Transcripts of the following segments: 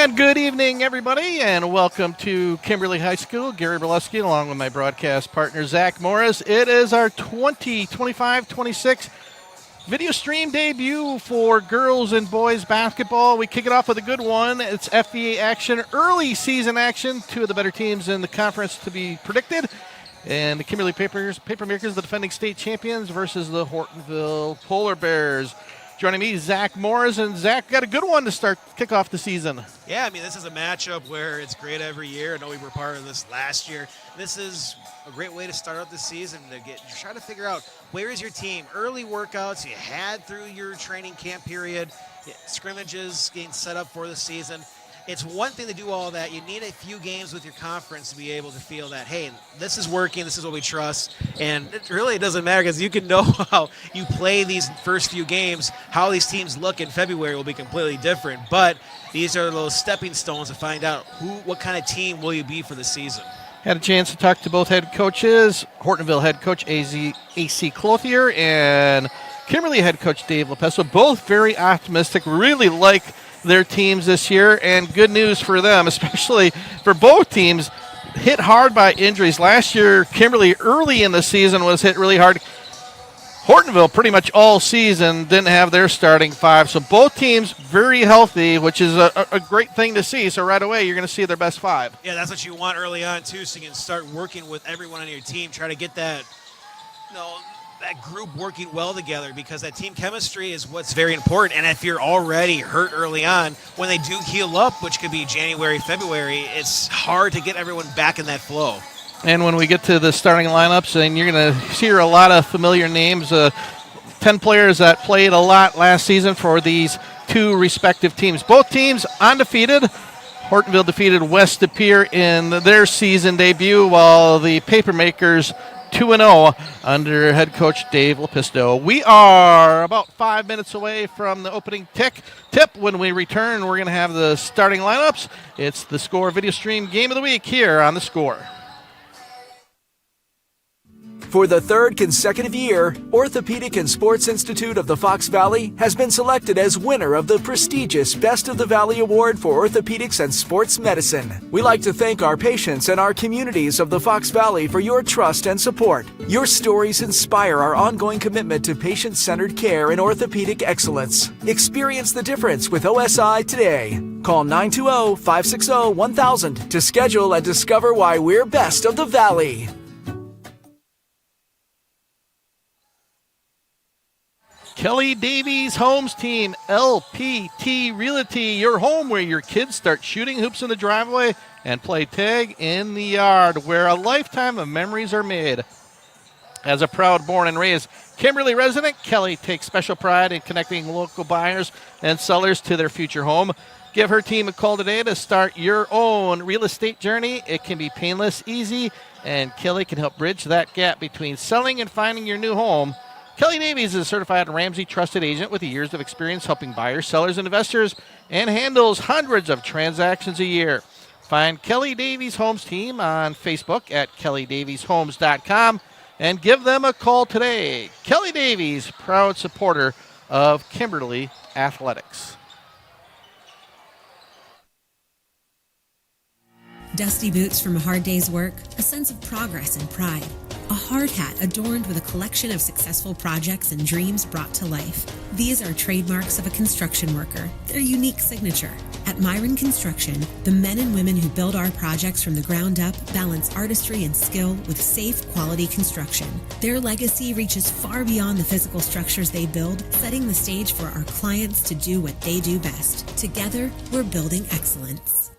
And good evening, everybody, and welcome to Kimberly High School. Gary Berleski, along with my broadcast partner, Zach Morris. It is our 2025-26 video stream debut for girls and boys basketball. We kick it off with a good one. It's FVA action, early season action. Two of the better teams in the conference to be predicted. And the Kimberly Papermakers, the defending state champions, versus the Hortonville Polar Bears. Joining me, Zach Morris, and Zach got a good one to kick off the season. Yeah, I mean, this is a matchup where it's great every year. I know we were part of this last year. This is a great way to start out the season to try to figure out where is your team. Early workouts you had through your training camp period, scrimmages getting set up for the season. It's one thing to do all that. You need a few games with your conference to be able to feel that, hey, this is working, this is what we trust. And it really doesn't matter because you can know how you play these first few games, how these teams look in February will be completely different. But these are those stepping stones to find out what kind of team will you be for the season. Had a chance to talk to both head coaches, Hortonville head coach AC Clothier and Kimberly head coach Dave Lepesto, both very optimistic, really like their teams this year, and good news for them, especially for both teams, hit hard by injuries. Last year, Kimberly early in the season was hit really hard. Hortonville pretty much all season didn't have their starting five, so both teams very healthy, which is a great thing to see. So right away, you're going to see their best five. Yeah, that's what you want early on, too, so you can start working with everyone on your team, try to get that, that group working well together, because that team chemistry is what's very important. And if you're already hurt early on, when they do heal up, which could be January, February, it's hard to get everyone back in that flow. And when we get to the starting lineups, and you're going to hear a lot of familiar names, 10 players that played a lot last season for these two respective teams. Both teams undefeated. Hortonville defeated West De Pere in their season debut, while the Papermakers 2-0 under head coach Dave Lepesto. We are about 5 minutes away from the opening tip. When we return, we're going to have the starting lineups. It's the Score Video Stream Game of the Week here on The Score. For the third consecutive year, Orthopedic and Sports Institute of the Fox Valley has been selected as winner of the prestigious Best of the Valley Award for Orthopedics and Sports Medicine. We like to thank our patients and our communities of the Fox Valley for your trust and support. Your stories inspire our ongoing commitment to patient-centered care and orthopedic excellence. Experience the difference with OSI today. Call 920-560-1000 to schedule and discover why we're best of the Valley. Kelly Davies Homes Team, LPT Realty, your home where your kids start shooting hoops in the driveway and play tag in the yard, where a lifetime of memories are made. As a proud born and raised Kimberly resident, Kelly takes special pride in connecting local buyers and sellers to their future home. Give her team a call today to start your own real estate journey. It can be painless, easy, and Kelly can help bridge that gap between selling and finding your new home. Kelly Davies is a certified Ramsey trusted agent with years of experience helping buyers, sellers, and investors, and handles hundreds of transactions a year. Find Kelly Davies Homes Team on Facebook at kellydavieshomes.com and give them a call today. Kelly Davies, proud supporter of Kimberly Athletics. Dusty boots from a hard day's work, a sense of progress and pride. A hard hat adorned with a collection of successful projects and dreams brought to life. These are trademarks of a construction worker, their unique signature. At Myron Construction, the men and women who build our projects from the ground up balance artistry and skill with safe, quality construction. Their legacy reaches far beyond the physical structures they build, setting the stage for our clients to do what they do best. Together, we're building excellence.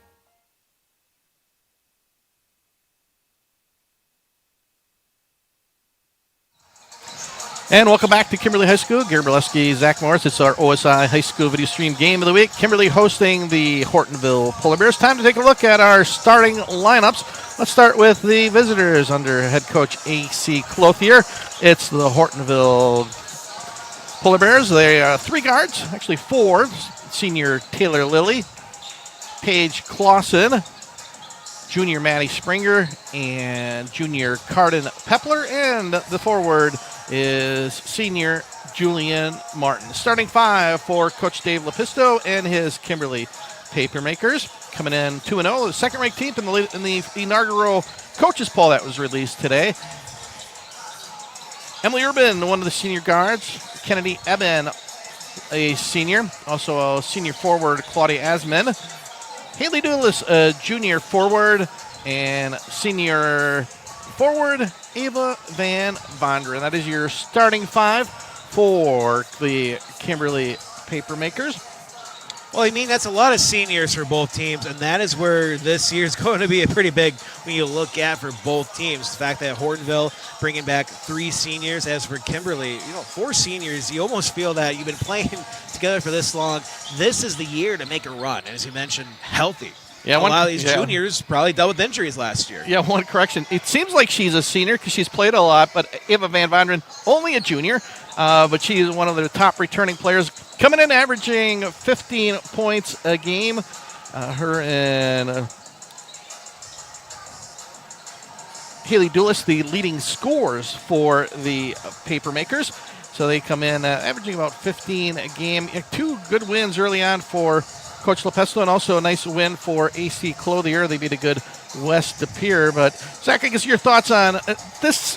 And welcome back to Kimberly High School. Gary Berleski, Zach Morris. It's our OSI High School Video Stream Game of the Week. Kimberly hosting the Hortonville Polar Bears. Time to take a look at our starting lineups. Let's start with the visitors under head coach AC Clothier. It's the Hortonville Polar Bears. They are three guards, actually four. Senior Taylor Lilly, Paige Clausen, junior Maddie Springer, and junior Cardin Pepler. And the forward is senior Julian Martin. Starting five for Coach Dave Lepesto and his Kimberly Papermakers, coming in 2-0, the second-ranked team in the inaugural coaches poll that was released today. Emily Urban, one of the senior guards. Kennedy Eben, a senior. Also a senior forward, Claudia Asman. Haley Douglas, a junior forward. And senior forward, Ava Van Vonderen. That is your starting five for the Kimberly Papermakers. Well, I mean, that's a lot of seniors for both teams, and that is where this year is going to be a pretty big when you look at for both teams. The fact that Hortonville bringing back 3 seniors, as for Kimberly, 4 seniors, you almost feel that you've been playing together for this long. This is the year to make a run, and as you mentioned, healthy. Yeah, a lot of these juniors probably dealt with injuries last year. Yeah, one correction. It seems like she's a senior because she's played a lot, but Eva Van Vonderen, only a junior, but she is one of the top returning players, coming in averaging 15 points a game. Her and Haley Douglas, the leading scorers for the Papermakers. So they come in averaging about 15 a game. 2 good wins early on for Coach LaPesto, and also a nice win for AC Clothier. They beat a good West De Pere. But, Zach, I guess your thoughts on this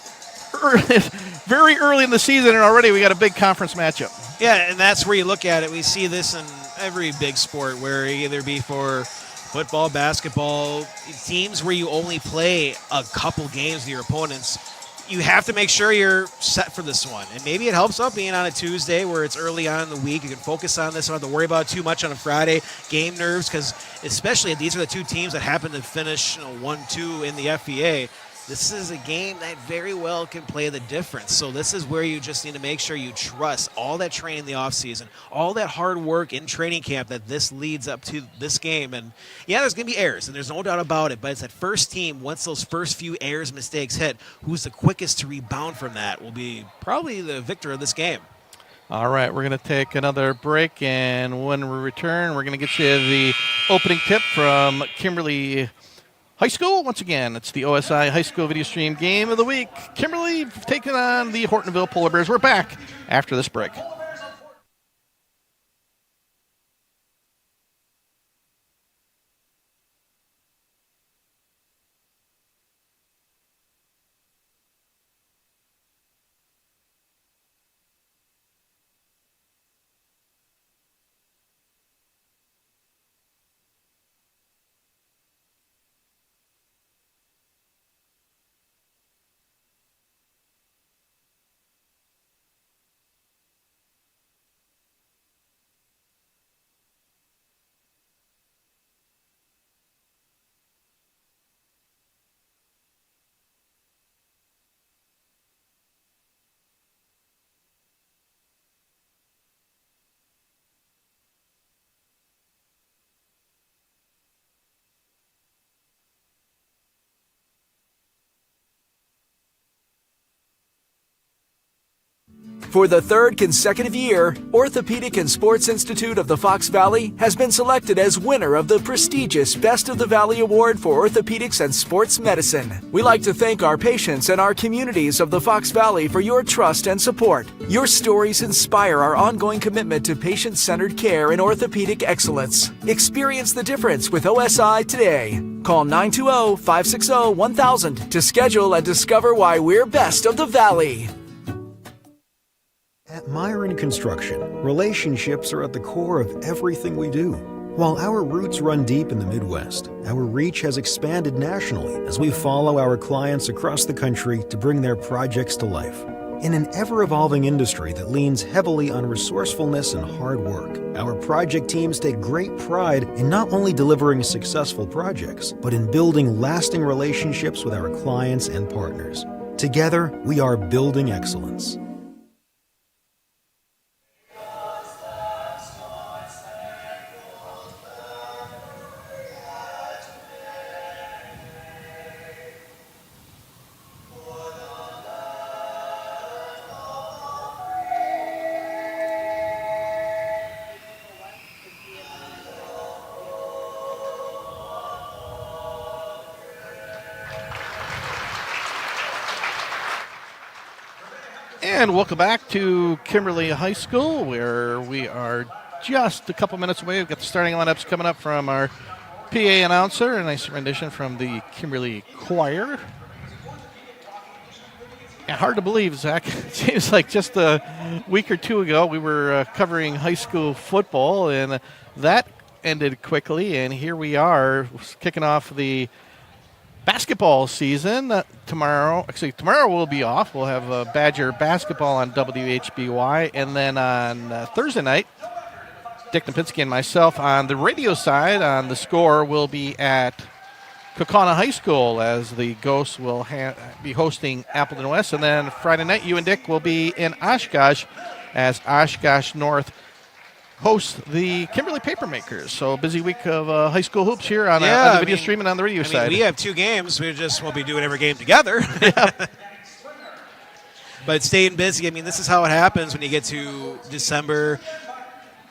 very early in the season, and already we got a big conference matchup. Yeah, and that's where you look at it. We see this in every big sport, where it either be for football, basketball, teams where you only play a couple games with your opponents. You have to make sure you're set for this one. And maybe it helps out being on a Tuesday where it's early on in the week. You can focus on this. You don't have to worry about it too much on a Friday. Game nerves, because especially these are the 2 teams that happen to finish 1-2 in the FEA. This is a game that very well can play the difference. So this is where you just need to make sure you trust all that training in the offseason, all that hard work in training camp that this leads up to this game. And, yeah, there's going to be errors, and there's no doubt about it. But it's that first team, once those first few errors, mistakes hit, who's the quickest to rebound from that will be probably the victor of this game. All right, we're going to take another break, and when we return, we're going to get you the opening tip from Kimberly High School. Once again, it's the OSI High School Video Stream Game of the Week. Kimberly taking on the Hortonville Polar Bears. We're back after this break. For the 3rd consecutive year, Orthopedic and Sports Institute of the Fox Valley has been selected as winner of the prestigious Best of the Valley Award for Orthopedics and Sports Medicine. We like to thank our patients and our communities of the Fox Valley for your trust and support. Your stories inspire our ongoing commitment to patient-centered care and orthopedic excellence. Experience the difference with OSI today. Call 920-560-1000 to schedule and discover why we're best of the Valley. At Myron Construction, relationships are at the core of everything we do. While our roots run deep in the Midwest, our reach has expanded nationally as we follow our clients across the country to bring their projects to life. In an ever-evolving industry that leans heavily on resourcefulness and hard work, our project teams take great pride in not only delivering successful projects, but in building lasting relationships with our clients and partners. Together, we are building excellence. And welcome back to Kimberly High School, where we are just a couple minutes away. We've got the starting lineups coming up from our PA announcer, a nice rendition from the Kimberly Choir. Yeah, hard to believe, Zach. It seems like just a week or two ago we were covering high school football, and that ended quickly, and here we are kicking off the basketball season tomorrow. Actually, tomorrow we'll be off. We'll have Badger basketball on WHBY, and then on Thursday night, Dick Napinski and myself on the radio side on The Score will be at Kaukauna High School as the Ghosts will be hosting Appleton West. And then Friday night, you and Dick will be in Oshkosh as Oshkosh North hosts the Kimberly Papermakers. So a busy week of high school hoops here on the video stream and on the radio side. We have 2 games. We just won't be doing every game together. But staying busy. I mean, this is how it happens when you get to December.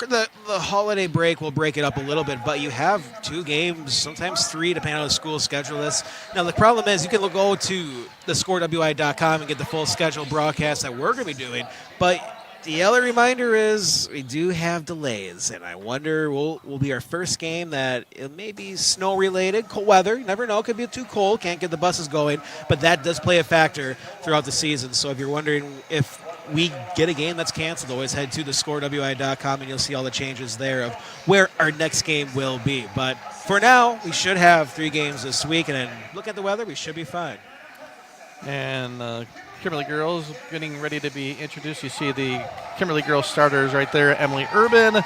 The holiday break will break it up a little bit, but you have 2 games, sometimes 3, depending on the school schedule list. Now, the problem is you can go to thescorewi.com and get the full schedule broadcast that we're going to be doing, but the other reminder is we do have delays, and I wonder will be our first game that it may be snow-related, cold weather. You never know. It could be too cold. Can't get the buses going, but that does play a factor throughout the season. So if you're wondering if we get a game that's canceled, always head to thescorewi.com, and you'll see all the changes there of where our next game will be. But for now, we should have 3 games this week, and then look at the weather. We should be fine. And Kimberly girls getting ready to be introduced. You see the Kimberly girls starters right there: Emily Urban,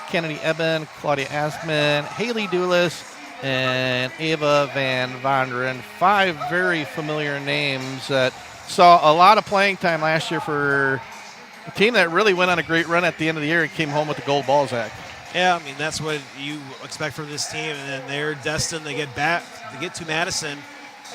Kennedy Eben, Claudia Asman, Haley Doulis, and Ava Van Vonderen. 5 very familiar names that saw a lot of playing time last year for a team that really went on a great run at the end of the year and came home with the gold balls act. Yeah, I mean, that's what you expect from this team, and then they're destined to get back, to get to Madison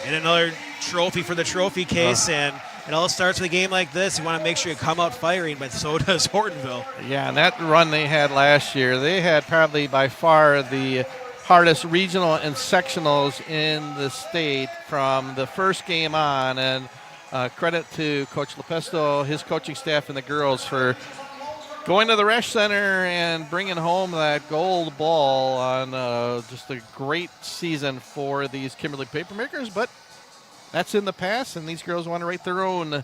and another trophy for the trophy case, and it all starts with a game like this. You want to make sure you come out firing, but so does Hortonville. Yeah, and that run they had last year, they had probably by far the hardest regional and sectionals in the state from the first game on, and credit to Coach Lepesto, his coaching staff, and the girls for going to the Resch Center and bringing home that gold ball on just a great season for these Kimberly Papermakers. But that's in the past, and these girls want to write their own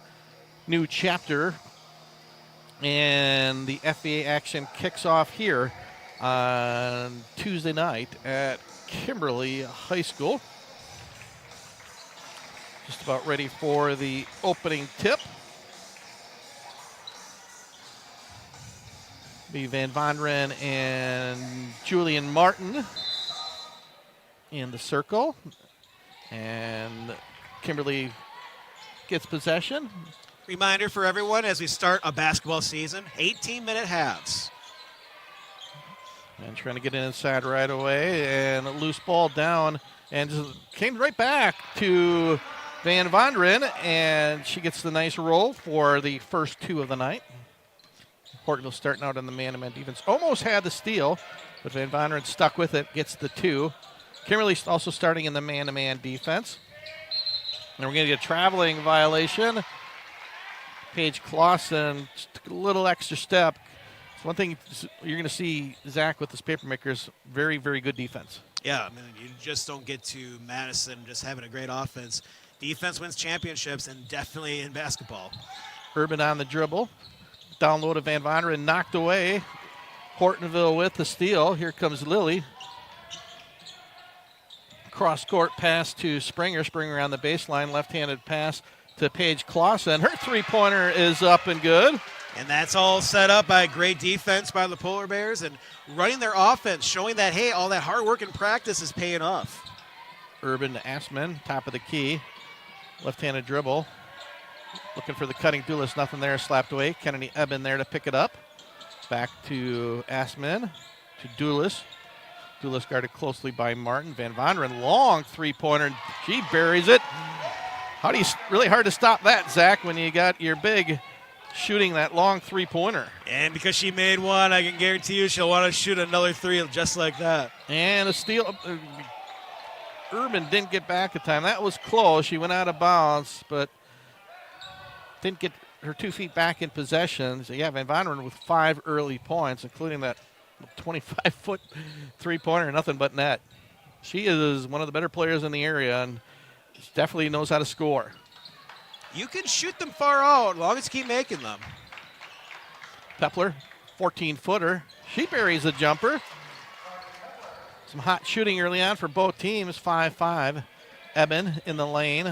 new chapter. And the FBA action kicks off here on Tuesday night at Kimberly High School. Just about ready for the opening tip. Be Van Vonderen and Julian Martin in the circle. And Kimberly gets possession. Reminder for everyone as we start a basketball season, 18-minute halves. And trying to get inside right away, and a loose ball down, and just came right back to Van Vonderen, and she gets the nice roll for the first 2 of the night. Hortonville starting out on the man-to-man defense. Almost had the steal, but Van Vonderen stuck with it, gets the 2. Kimberly also starting in the man-to-man defense. And we're going to get a traveling violation. Paige Clausen, just took a little extra step. It's one thing you're going to see, Zach, with this Papermakers, very, very good defense. Yeah, I mean, you just don't get to Madison just having a great offense. Defense wins championships, and definitely in basketball. Urban on the dribble. Down low to Van Vonderen, knocked away. Hortonville with the steal. Here comes Lily. Cross-court pass to Springer. Springer on the baseline. Left-handed pass to Paige Clausen. Her three-pointer is up and good. And that's all set up by great defense by the Polar Bears and running their offense, showing that, hey, all that hard work and practice is paying off. Urban to Asman, top of the key. Left-handed dribble. Looking for the cutting Doulis, nothing there, slapped away. Kennedy Eben there to pick it up. Back to Asman, to Doulis. Doulis guarded closely by Martin. Van Vonderen, long three-pointer. She buries it. Really hard to stop that, Zach, when you got your big shooting that long three-pointer. And because she made one, I can guarantee you she'll want to shoot another 3 just like that. And a steal. Urban didn't get back in time. That was close. She went out of bounds, but didn't get her 2 feet back in possession. So, yeah, Van Vonderen with 5 early points, including that 25-foot three-pointer, nothing but net. She is one of the better players in the area and definitely knows how to score. You can shoot them far out as long as you keep making them. Pepler, 14-footer. She buries a jumper. Some hot shooting early on for both teams, 5-5. Eben in the lane.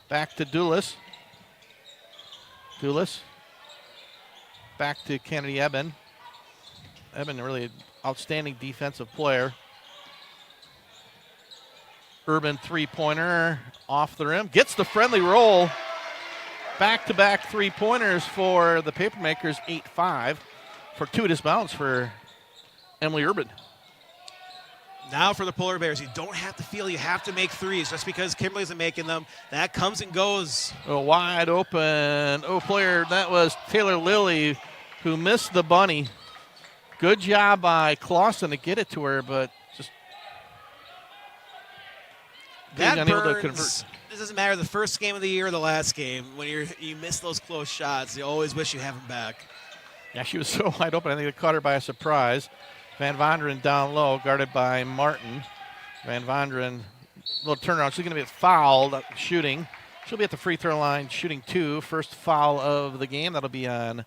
Back to Dulis. Back to Kennedy Eben. Eben, really an outstanding defensive player. Urban three-pointer off the rim. Gets the friendly roll. Back-to-back three-pointers for the Papermakers, 8-5. Fortuitous bounce for Emily Urban. Now for the Polar Bears, you don't have to feel you have to make threes just because Kimberly isn't making them. That comes and goes. A wide open player. That was Taylor Lilly, who missed the bunny. Good job by Clausen to get it to her, but just that unable burns. to convert. It doesn't matter the first game of the year or the last game. When you miss those close shots, you always wish you have them back. Yeah, she was so wide open. I think it caught her by a surprise. Van Vonderen down low, guarded by Martin. Van Vonderen, little turnaround. She's going to be fouled shooting. She'll be at the free throw line shooting 2. First foul of the game. That'll be on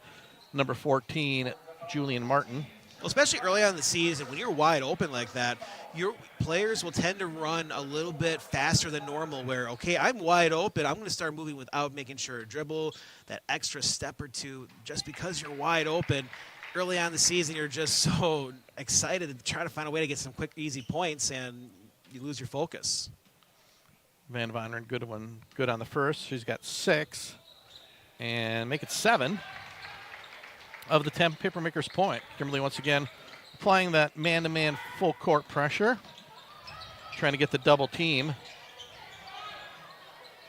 number 14, Julian Martin. Well, especially early on in the season, when you're wide open like that, your players will tend to run a little bit faster than normal where, okay, I'm wide open. I'm going to start moving without making sure to dribble that extra step or two just because you're wide open. Early on in the season, you're just so excited to try to find a way to get some quick, easy points, and you lose your focus. Van Vonderen, good on the first. She's got 6, and make it 7 of the 10 Papermakers point. Kimberly once again applying that man-to-man full court pressure, trying to get the double team.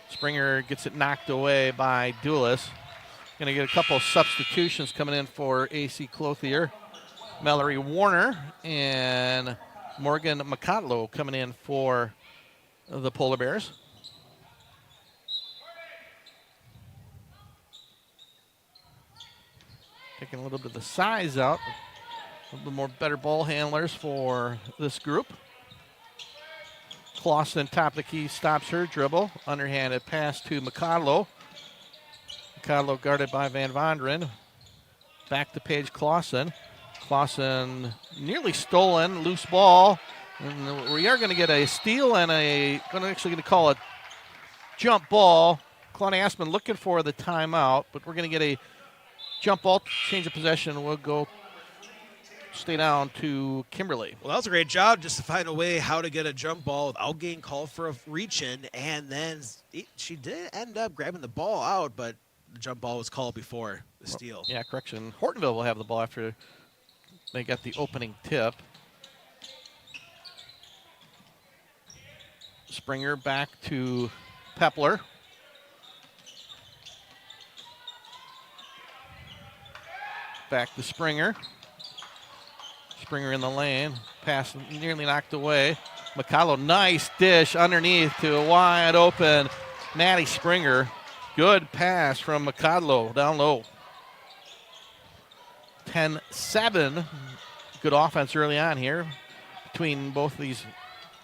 Springer gets it knocked away by Dulis. Going to get a couple of substitutions coming in for AC Clothier. Mallory Warner and Morgan McCodlow coming in for the Polar Bears. Taking a little bit of the size out. A little bit more better ball handlers for this group. Clausen, top of the key, stops her dribble. Underhanded pass to McCodlow. McCodlow guarded by Van Vonderen. Back to Paige Clausen. Clausen nearly stolen, loose ball. And we are going to get a steal and going to call it jump ball. Claudia Aspen looking for the timeout, but we're going to get a jump ball, change of possession. We'll go stay down to Kimberly. Well, that was a great job just to find a way how to get a jump ball without getting called for a reach-in, and then she did end up grabbing the ball out, but the jump ball was called before the steal. Yeah, correction. Hortonville will have the ball after they got the opening tip. Springer back to Pepler. Back to Springer. Springer in the lane. Pass nearly knocked away. McCullough, nice dish underneath to a wide open Maddie Springer. Good pass from McCullough down low. 10-7. Good offense early on here between both of these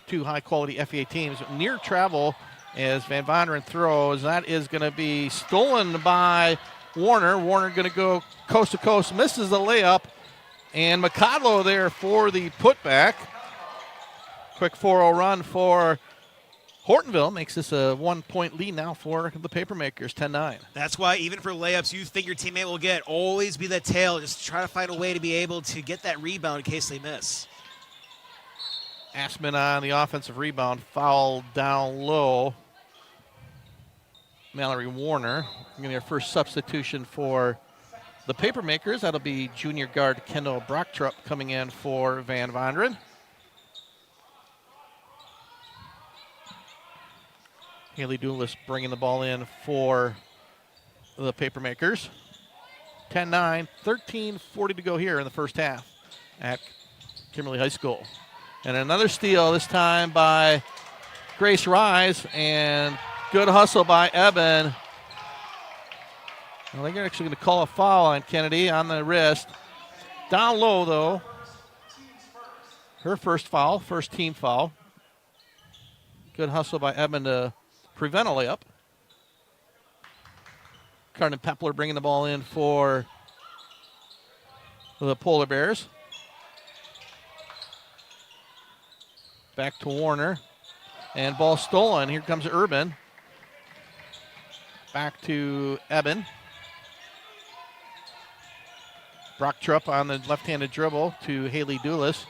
two high-quality FEA teams. Near travel as Van Vonderen throws. That is going to be stolen by Warner. Warner going to go coast to coast, misses the layup, and McCodlow there for the putback. Quick 4-0 run for Hortonville makes this a 1-point lead now for the Papermakers, 10-9. That's why even for layups you think your teammate will get, always be that tail. Just try to find a way to be able to get that rebound in case they miss. Asman on the offensive rebound, foul down low. Mallory Warner. We're going to get our first substitution for the Papermakers. That'll be junior guard Kendall Brocktrup coming in for Van Vonderen. Haley Dulis bringing the ball in for the Papermakers. 10-9, 13:40 to go here in the first half at Kimberly High School. And another steal, this time by Grace Rise, and good hustle by Eben Well, they're actually going to call a foul on Kennedy on the wrist. Down low, though. Her first foul, first team foul. Good hustle by Edmond to prevent a layup. Cardin Pepler bringing the ball in for the Polar Bears. Back to Warner. And ball stolen. Here comes Urban. Back to Eben. Brocktrop on the left-handed dribble to Haley Dulis.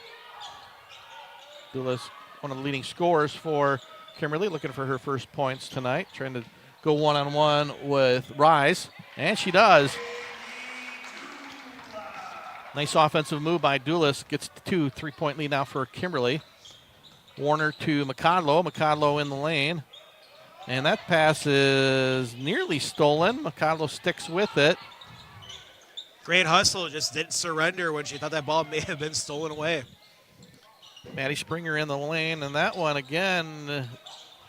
Dulis, one of the leading scorers for Kimberly, looking for her first points tonight. Trying to go one-on-one with Rise. And she does. Nice offensive move by Dulis. Gets the 2 3-point lead now for Kimberly. Warner to McCodlow. McCodlow in the lane. And that pass is nearly stolen. McCodlow sticks with it. Great hustle, just didn't surrender when she thought that ball may have been stolen away. Maddie Springer in the lane, and that one again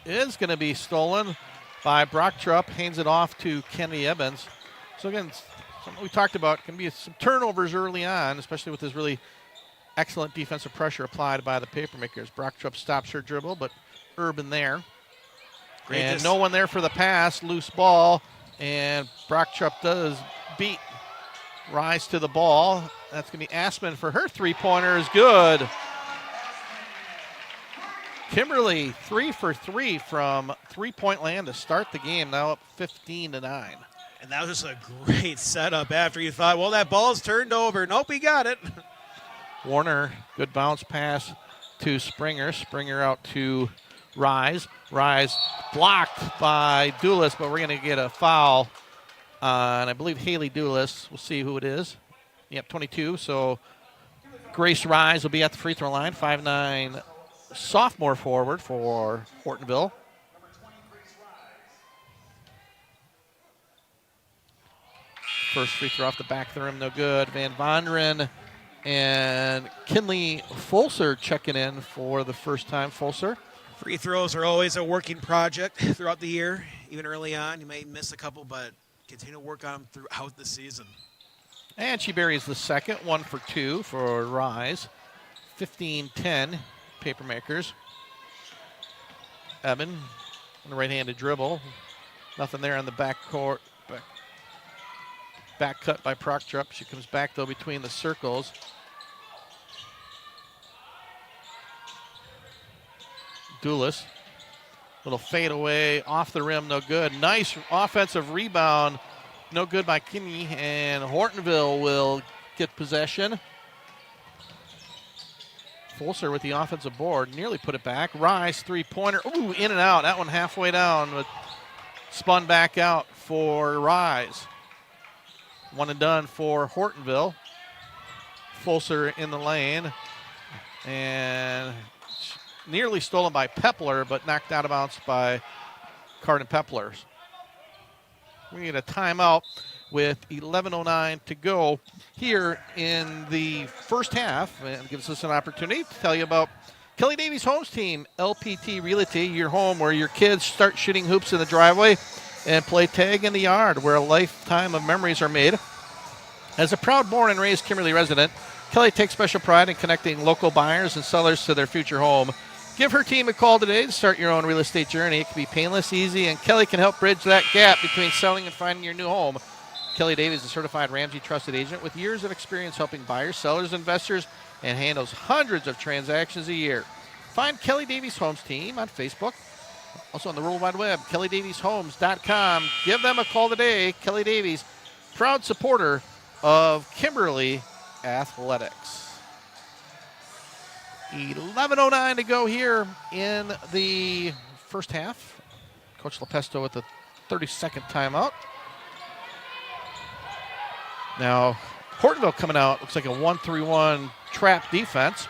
is going to be stolen by Brocktrop. Hands it off to Kenny Evans. So again, something we talked about, can be some turnovers early on, especially with this really excellent defensive pressure applied by the Papermakers. Brocktrop stops her dribble, but Urban there. And no one there for the pass, loose ball, and Brocktrop does beat Rise to the ball. That's going to be Asman for her three-pointer is good. Kimberly 3 for 3 from three-point land to start the game, now up 15-9. And that was just a great setup after you thought, well, that ball's turned over. Nope, he got it. Warner, good bounce pass to Springer. Springer out to Rise. Rise blocked by Dulis, but we're going to get a foul on, I believe, Haley Dulis. We'll see who it is. Yep, 22. So Grace Rise will be at the free throw line. 5'9" sophomore forward for Hortonville. First free throw off the back of the rim, no good. Van Vonderen and Kinley Folser checking in for the first time. Folser. Free throws are always a working project throughout the year. Even early on, you may miss a couple, but continue to work on them throughout the season. And she buries the second, 1 for 2 for Rise. 15-10, Papermakers. Eben on the right-handed dribble. Nothing there on the back court. Back cut by Brocktrop. She comes back, though, between the circles. Dulis. Little fade away off the rim, no good. Nice offensive rebound, no good by Kinney, and Hortonville will get possession. Folser with the offensive board, nearly put it back. Rise, three-pointer, ooh, in and out. That one halfway down, but spun back out for Rise. One and done for Hortonville. Folser in the lane, and nearly stolen by Pepler, but knocked out of bounds by Cardin Pepler. We need a timeout with 11:09 to go here in the first half, and gives us an opportunity to tell you about Kelly Davies' Homes team, LPT Realty, your home where your kids start shooting hoops in the driveway and play tag in the yard, where a lifetime of memories are made. As a proud born and raised Kimberly resident, Kelly takes special pride in connecting local buyers and sellers to their future home. Give her team a call today to start your own real estate journey. It can be painless, easy, and Kelly can help bridge that gap between selling and finding your new home. Kelly Davies is a certified Ramsey trusted agent with years of experience helping buyers, sellers, investors, and handles hundreds of transactions a year. Find Kelly Davies Homes team on Facebook, also on the World Wide Web, kellydavieshomes.com. Give them a call today. Kelly Davies, proud supporter of Kimberly Athletics. 11:09 to go here in the first half. Coach Lepesto with the 32nd timeout. Now, Hortonville coming out, looks like a 1-3-1 trap defense.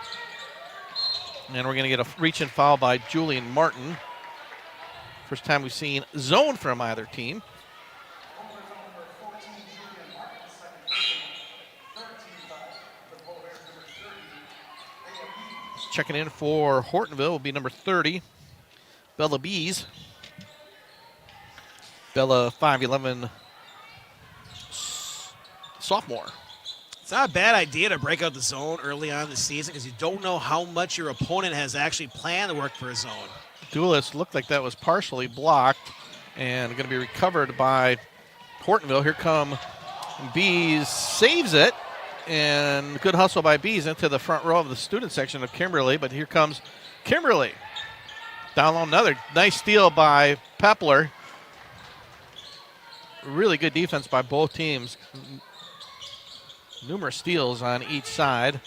And we're going to get a reach and foul by Julian Martin. First time we've seen zone from either team. Checking in for Hortonville will be number 30, Bella Bees. Bella, 5'11", sophomore. It's not a bad idea to break out the zone early on in the season because you don't know how much your opponent has actually planned to work for a zone. Duelis looked like that was partially blocked and going to be recovered by Hortonville. Here come Bees, saves it, and good hustle by Bees into the front row of the student section of Kimberly, but here comes Kimberly. Down low, another nice steal by Pepler. Really good defense by both teams. Numerous steals on each side.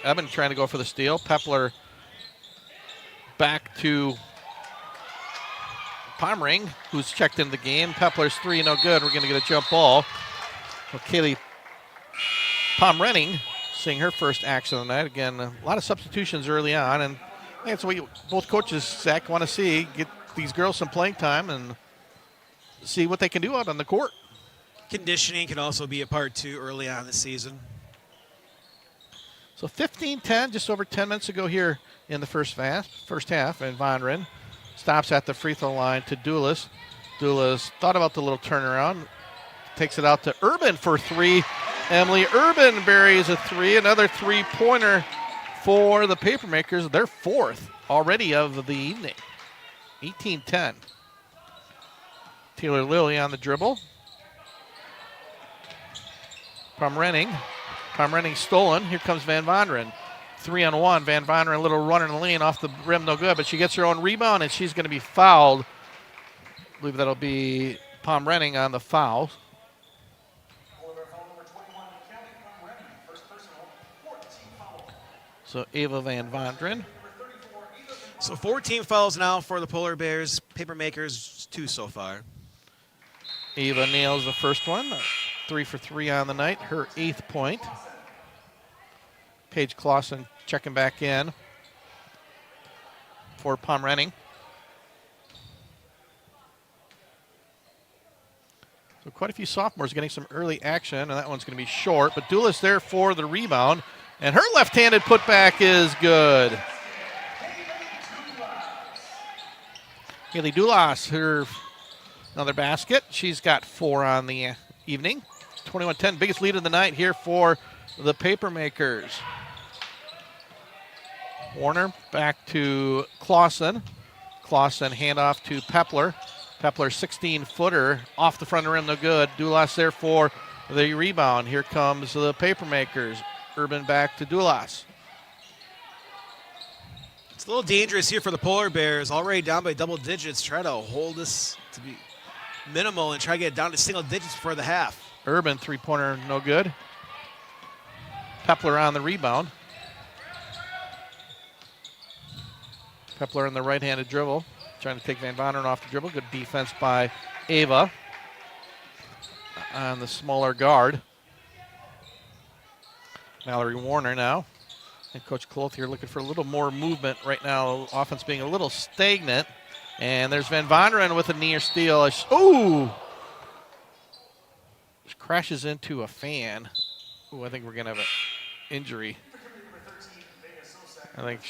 Evan trying to go for the steal. Pepler back to Pomring, who's checked in the game. Pepler's three, no good. We're going to get a jump ball. Well, Kaylee Pomrenning seeing her first action of the night. Again, a lot of substitutions early on, and that's what both coaches, Zach, want to see. Get these girls some playing time and see what they can do out on the court. Conditioning can also be a part too early on in the season. So 15-10, just over 10 minutes ago here in the first half. And Von Ren stops at the free throw line to Duelis. Duelis thought about the little turnaround. Takes it out to Urban for three. Emily Urban buries a three. Another three-pointer for the Papermakers. Their fourth already of the evening. 18-10. Taylor Lilly on the dribble. Pomrenning stolen. Here comes Van Vonderen. 3-on-1. Van Vonderen, a little runner in the lane off the rim, no good, but she gets her own rebound, and she's going to be fouled. I believe that'll be Pomrenning on the foul. So Ava Van Vonderen. So 14 fouls now for the Polar Bears. Papermakers, 2 so far. Ava nails the first one. 3 for 3 on the night. Her 8th point. Paige Clausen checking back in for Pomrenning. So quite a few sophomores getting some early action, and that one's going to be short. But Duelis there for the rebound, and her left-handed putback is good. Haley Dulas, her another basket. She's got 4 on the evening. 21-10, biggest lead of the night here for the Papermakers. Warner back to Clausen. Clausen handoff to Pepler. Pepler 16-footer off the front of the rim, no good. Dulas there for the rebound. Here comes the Papermakers. Urban back to Dulas. It's a little dangerous here for the Polar Bears. Already down by double digits. Try to hold this to be minimal and try to get it down to single digits before the half. Urban three-pointer, no good. Pepler on the rebound. Pepler in the right-handed dribble, trying to take Van Vonderen off the dribble. Good defense by Ava on the smaller guard. Mallory Warner now. And Coach Cloth here looking for a little more movement right now. Offense being a little stagnant. And there's Van Vonderen with a near steal. Ooh! Just crashes into a fan. Ooh, I think we're going to have an injury. I think,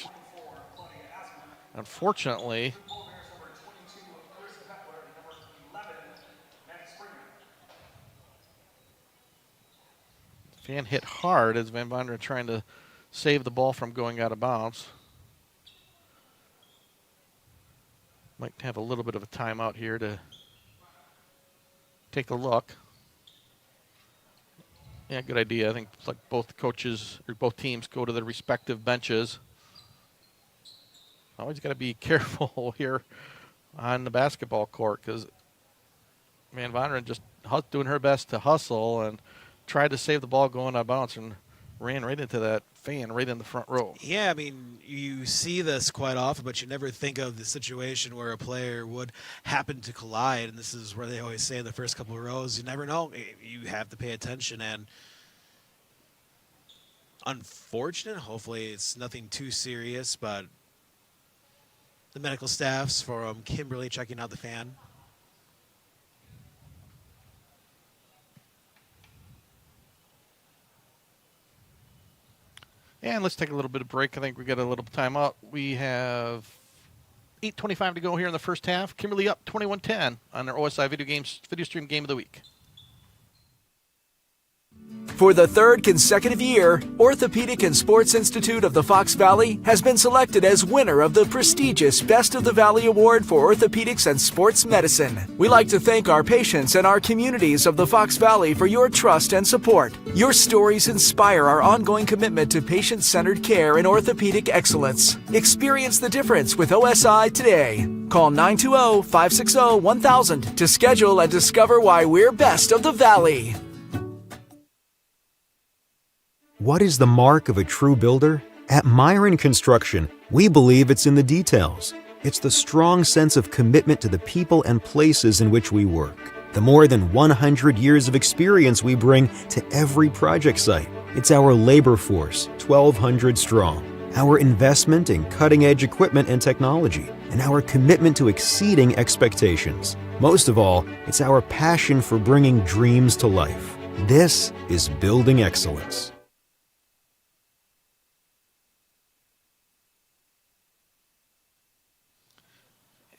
unfortunately, fan hit hard as Van Vonderen trying to save the ball from going out of bounds. Might have a little bit of a timeout here to take a look. Yeah, good idea. I think it's like both coaches or both teams go to their respective benches. Always got to be careful here on the basketball court because Van Vonderen just doing her best to hustle and tried to save the ball going out of bounds and ran right into that fan right in the front row. Yeah, I mean, you see this quite often, but you never think of the situation where a player would happen to collide, and this is where they always say in the first couple of rows, you never know. You have to pay attention, and unfortunate, hopefully it's nothing too serious, but the medical staffs from Kimberly checking out the fan. And let's take a little bit of break. I think we got a little timeout. We have 8:25 to go here in the first half. Kimberly up 21-10 on their OSI video stream game of the week. For the third consecutive year, Orthopedic and Sports Institute of the Fox Valley has been selected as winner of the prestigious Best of the Valley Award for Orthopedics and Sports Medicine. We like to thank our patients and our communities of the Fox Valley for your trust and support. Your stories inspire our ongoing commitment to patient-centered care and orthopedic excellence. Experience the difference with OSI today. Call 920-560-1000 to schedule and discover why we're best of the Valley. What is the mark of a true builder? At Myron Construction, we believe it's in the details. It's the strong sense of commitment to the people and places in which we work. The more than 100 years of experience we bring to every project site. It's our labor force, 1,200 strong. Our investment in cutting-edge equipment and technology, and our commitment to exceeding expectations. Most of all, it's our passion for bringing dreams to life. This is building excellence.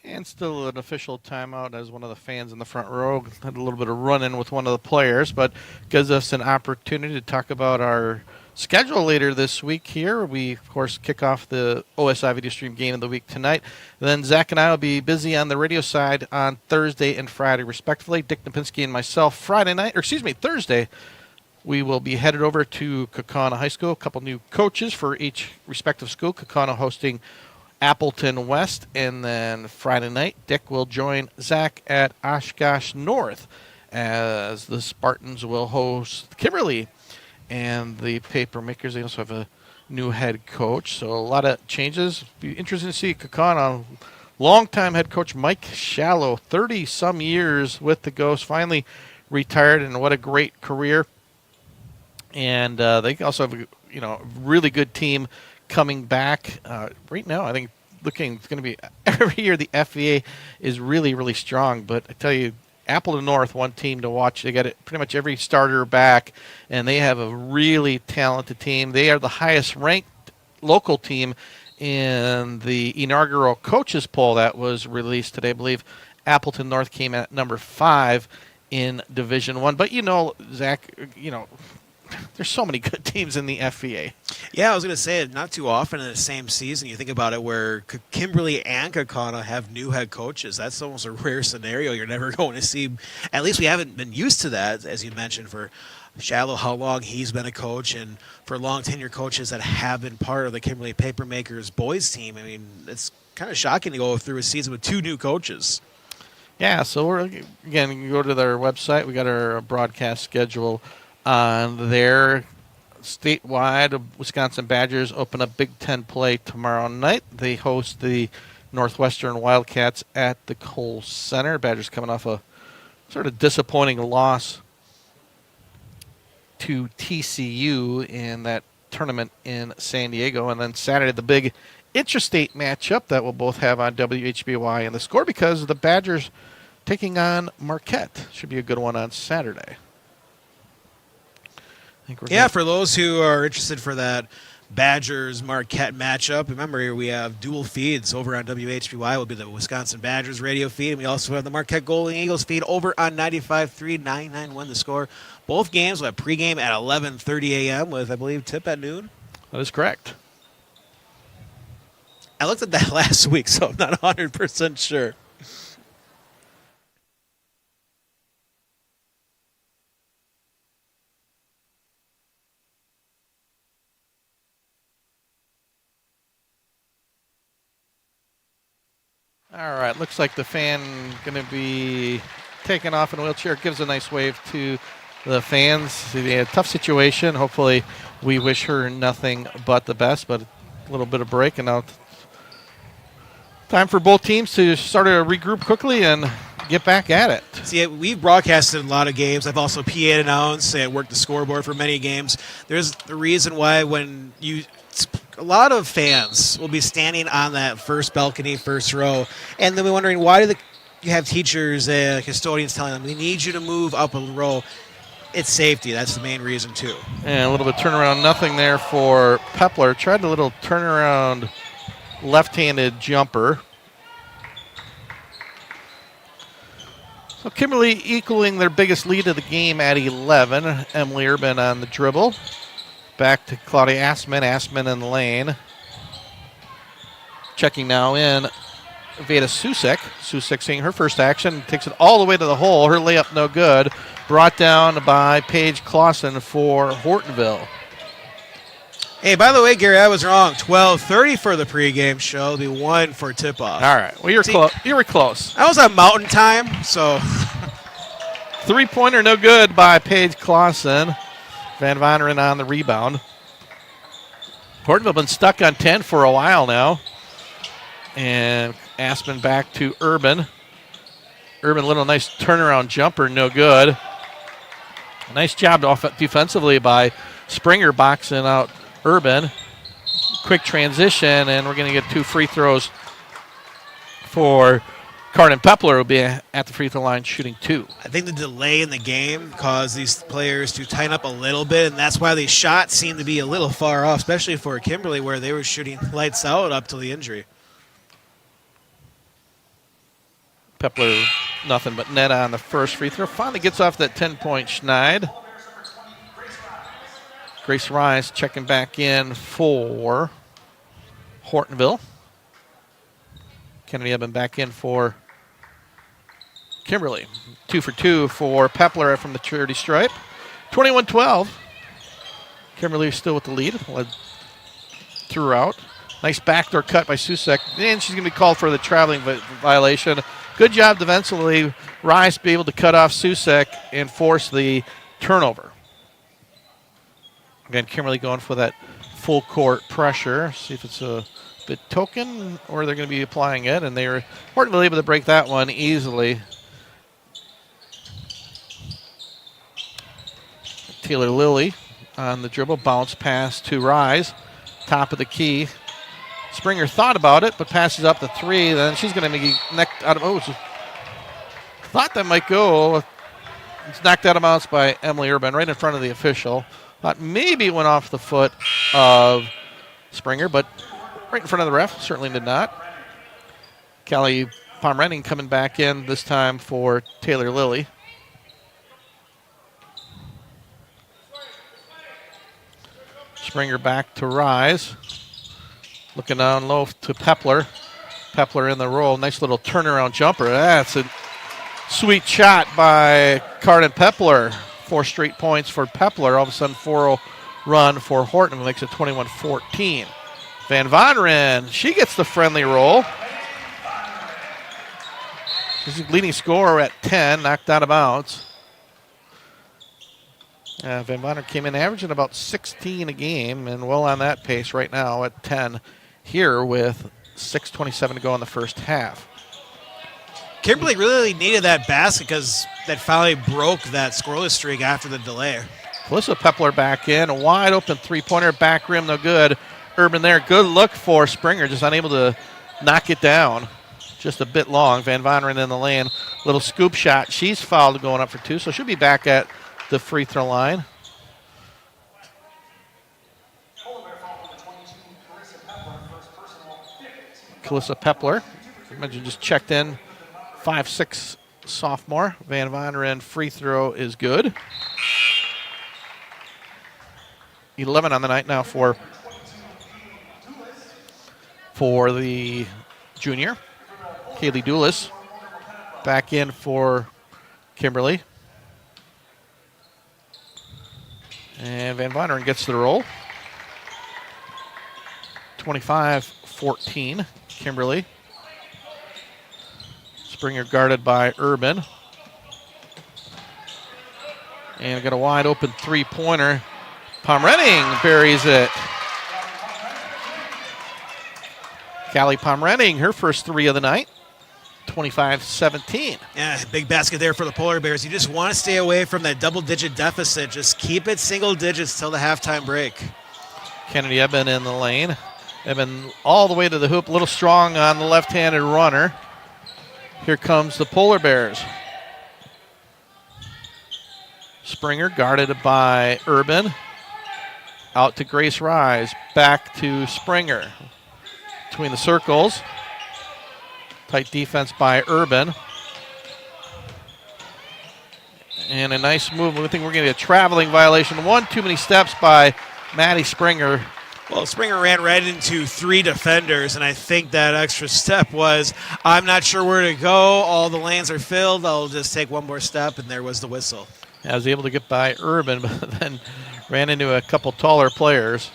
And still an official timeout as one of the fans in the front row had a little bit of run-in with one of the players, but gives us an opportunity to talk about our schedule later this week here. We, of course, kick off the OSI Video Stream Game of the Week tonight. Then Zach and I will be busy on the radio side on Thursday and Friday, respectively. Dick Napinski and myself, Thursday, we will be headed over to Kaukauna High School. A couple new coaches for each respective school. Kaukauna hosting Appleton West, and then Friday night, Dick will join Zach at Oshkosh North as the Spartans will host Kimberly and the Paper Makers. They also have a new head coach, so a lot of changes. Be interesting to see Kaukauna. Longtime head coach Mike Shallow, 30-some years with the Ghosts, finally retired, and what a great career. And they also have a really good team coming back right now. I think it's going to be every year the FVA is really, really strong. But I tell you, Appleton North, one team to watch. They got pretty much every starter back, and they have a really talented team. They are the highest ranked local team in the inaugural coaches poll that was released today. I believe Appleton North came at number 5 in Division I. But Zach, there's so many good teams in the FVA. Yeah, I was going to say, not too often in the same season, you think about it, where Kimberly and Kaukauna have new head coaches. That's almost a rare scenario you're never going to see. At least we haven't been used to that, as you mentioned, for Shallow, how long he's been a coach, and for long tenure coaches that have been part of the Kimberly Papermakers boys team. I mean, it's kind of shocking to go through a season with 2 new coaches. Yeah, so you can go to their website. We got our broadcast schedule on there. Statewide, Wisconsin Badgers open up Big Ten play tomorrow night. They host the Northwestern Wildcats at the Kohl Center. Badgers coming off a sort of disappointing loss to TCU in that tournament in San Diego. And then Saturday, the big intrastate matchup that we'll both have on WHBY and the Score, because the Badgers taking on Marquette. Should be a good one on Saturday. For those who are interested for that Badgers-Marquette matchup, remember here we have dual feeds over on WHBY. Will be the Wisconsin Badgers radio feed, and we also have the Marquette Golden Eagles feed over on 95.3, 991 The Score. Both games will have pregame at 11:30 a.m. with, I believe, tip at noon. That is correct. I looked at that last week, so I'm not 100% sure. All right, looks like the fan going to be taken off in a wheelchair. Gives a nice wave to the fans. They had a tough situation. Hopefully we wish her nothing but the best, but a little bit of break. And now time for both teams to start to regroup quickly and get back at it. See, we've broadcasted a lot of games. I've also PA'd announced and worked the scoreboard for many games. There's the reason why when a lot of fans will be standing on that first balcony, first row, and they'll be wondering, why do you have teachers, custodians telling them, we need you to move up a row? It's safety. That's the main reason, too. And a little bit turnaround, nothing there for Pepler. Tried a little turnaround left-handed jumper. So So Kimberly equaling their biggest lead of the game at 11. Emily Urban on the dribble. Back to Claudia Assman. Assman in the lane. Checking now in Veda Susek. Susek seeing her first action. Takes it all the way to the hole. Her layup no good. Brought down by Paige Clausen for Hortonville. Hey, by the way, Gary, I was wrong. 12:30 for the pregame show. The 1 for tip-off. All right. Well, you were close. I was on mountain time, so. Three-pointer no good by Paige Clausen. Van Voneren on the rebound. Hortonville been stuck on 10 for a while now. And Aspen back to Urban. Urban, little nice turnaround jumper, no good. Nice job defensively by Springer boxing out Urban. Quick transition, and we're going to get 2 free throws for Cardin Pepler, who will be at the free throw line shooting 2. I think the delay in the game caused these players to tighten up a little bit, and that's why these shots seem to be a little far off, especially for Kimberly, where they were shooting lights out up till the injury. Pepler, nothing but net on the first free throw. Finally gets off that 10-point Schneid. Grace Rice checking back in for Hortonville. Kennedy Eben back in for Kimberly. 2 for 2 for Pepler from the charity stripe. 21-12. Kimberly still with the lead. Led throughout. Nice backdoor cut by Susek. And she's going to be called for the traveling violation. Good job defensively. Rice be able to cut off Susek and force the turnover. Again, Kimberly going for that full court pressure. See if it's a bit token or they're going to be applying it. And they were Hortonville able to break that one easily. Taylor Lilly on the dribble. Bounce pass to Rise. Top of the key. Springer thought about it, but passes up the 3. Then she's going to be knocked out of. Oh, thought that might go. It's knocked out of bounds by Emily Urban right in front of the official. Thought maybe it went off the foot of Springer, but right in front of the ref. Certainly did not. Callie Pomerenning coming back in this time for Taylor Lilly. Springer back to Rise. Looking down low to Pepler. Pepler in the roll. Nice little turnaround jumper. That's a sweet shot by Cardin Pepler. 4 straight points for Pepler. All of a sudden, 4-0 run for Horton makes it 21-14. Van Voneren, she gets the friendly roll. She's the leading scorer at 10, knocked out of bounds. Van Voneren came in averaging about 16 a game and well on that pace right now at 10 here with 6:27 to go in the first half. Kimberly really needed that basket because that finally broke that scoreless streak after the delay. Alyssa Pepler back in. A wide open three-pointer, back rim, no good. Urban there. Good look for Springer, just unable to knock it down. Just a bit long. Van Voneren in the lane. Little scoop shot. She's fouled going up for 2, so she'll be back at the free throw line. Alyssa Pepler. Imagine just checked in. 5'6" sophomore. Van Voneren free throw is good. 11 on the night now for the junior. Kaylee Doulis back in for Kimberly. And Van Voneren gets the roll. 25-14, Kimberly. Springer guarded by Urban. And got a wide open three-pointer. Pomerenning buries it. Callie Pomerenning, her first 3 of the night. 25-17. Yeah, big basket there for the Polar Bears. You just want to stay away from that double-digit deficit. Just keep it single digits till the halftime break. Kennedy Eben in the lane. Eben all the way to the hoop, a little strong on the left-handed runner. Here comes the Polar Bears. Springer guarded by Urban. Out to Grace Rise. Back to Springer. Between the circles. Tight defense by Urban. And a nice move. I think we're going to get a traveling violation. One too many steps by Maddie Springer. Well, Springer ran right into 3 defenders, and I think that extra step was, I'm not sure where to go. All the lanes are filled. I'll just take one more step, and there was the whistle. I was able to get by Urban, but then ran into a couple taller players,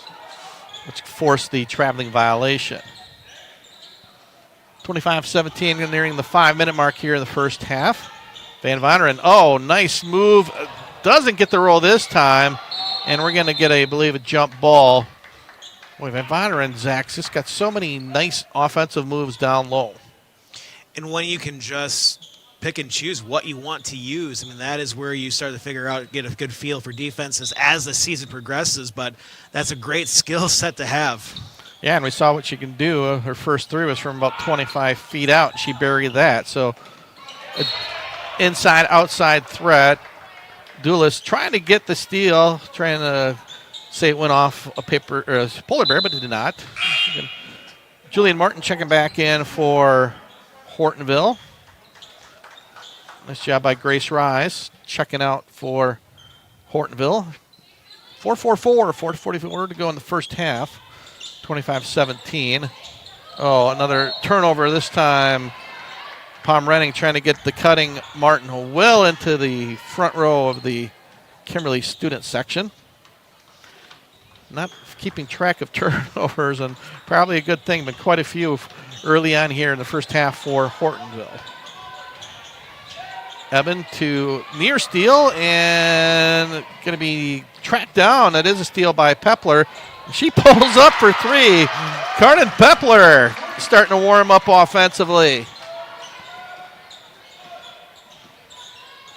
which forced the traveling violation. 25-17, nearing the 5-minute mark here in the first half. Van Vonderen, nice move. Doesn't get the roll this time, and we're going to get, I believe, a jump ball. Boy, Van Vonderen, Zach's just got so many nice offensive moves down low. And when you can just pick and choose what you want to use, I mean, that is where you start to figure out, get a good feel for defenses as the season progresses, but that's a great skill set to have. Yeah, and we saw what she can do. Her first 3 was from about 25 feet out. She buried that. So, inside-outside threat. Duelist trying to get the steal, trying to say it went off a paper or a polar bear, but it did not. Julian Martin checking back in for Hortonville. Nice job by Grace Rise checking out for Hortonville. 4:44 to go in the first half. 25-17. Another turnover this time. Pomrenning trying to get the cutting Martin well into the front row of the Kimberly student section. Not keeping track of turnovers, and probably a good thing, but quite a few early on here in the first half for Hortonville. Eben to near steal, and going to be tracked down. That is a steal by Pepler. She pulls up for 3. Carden Pepler starting to warm up offensively.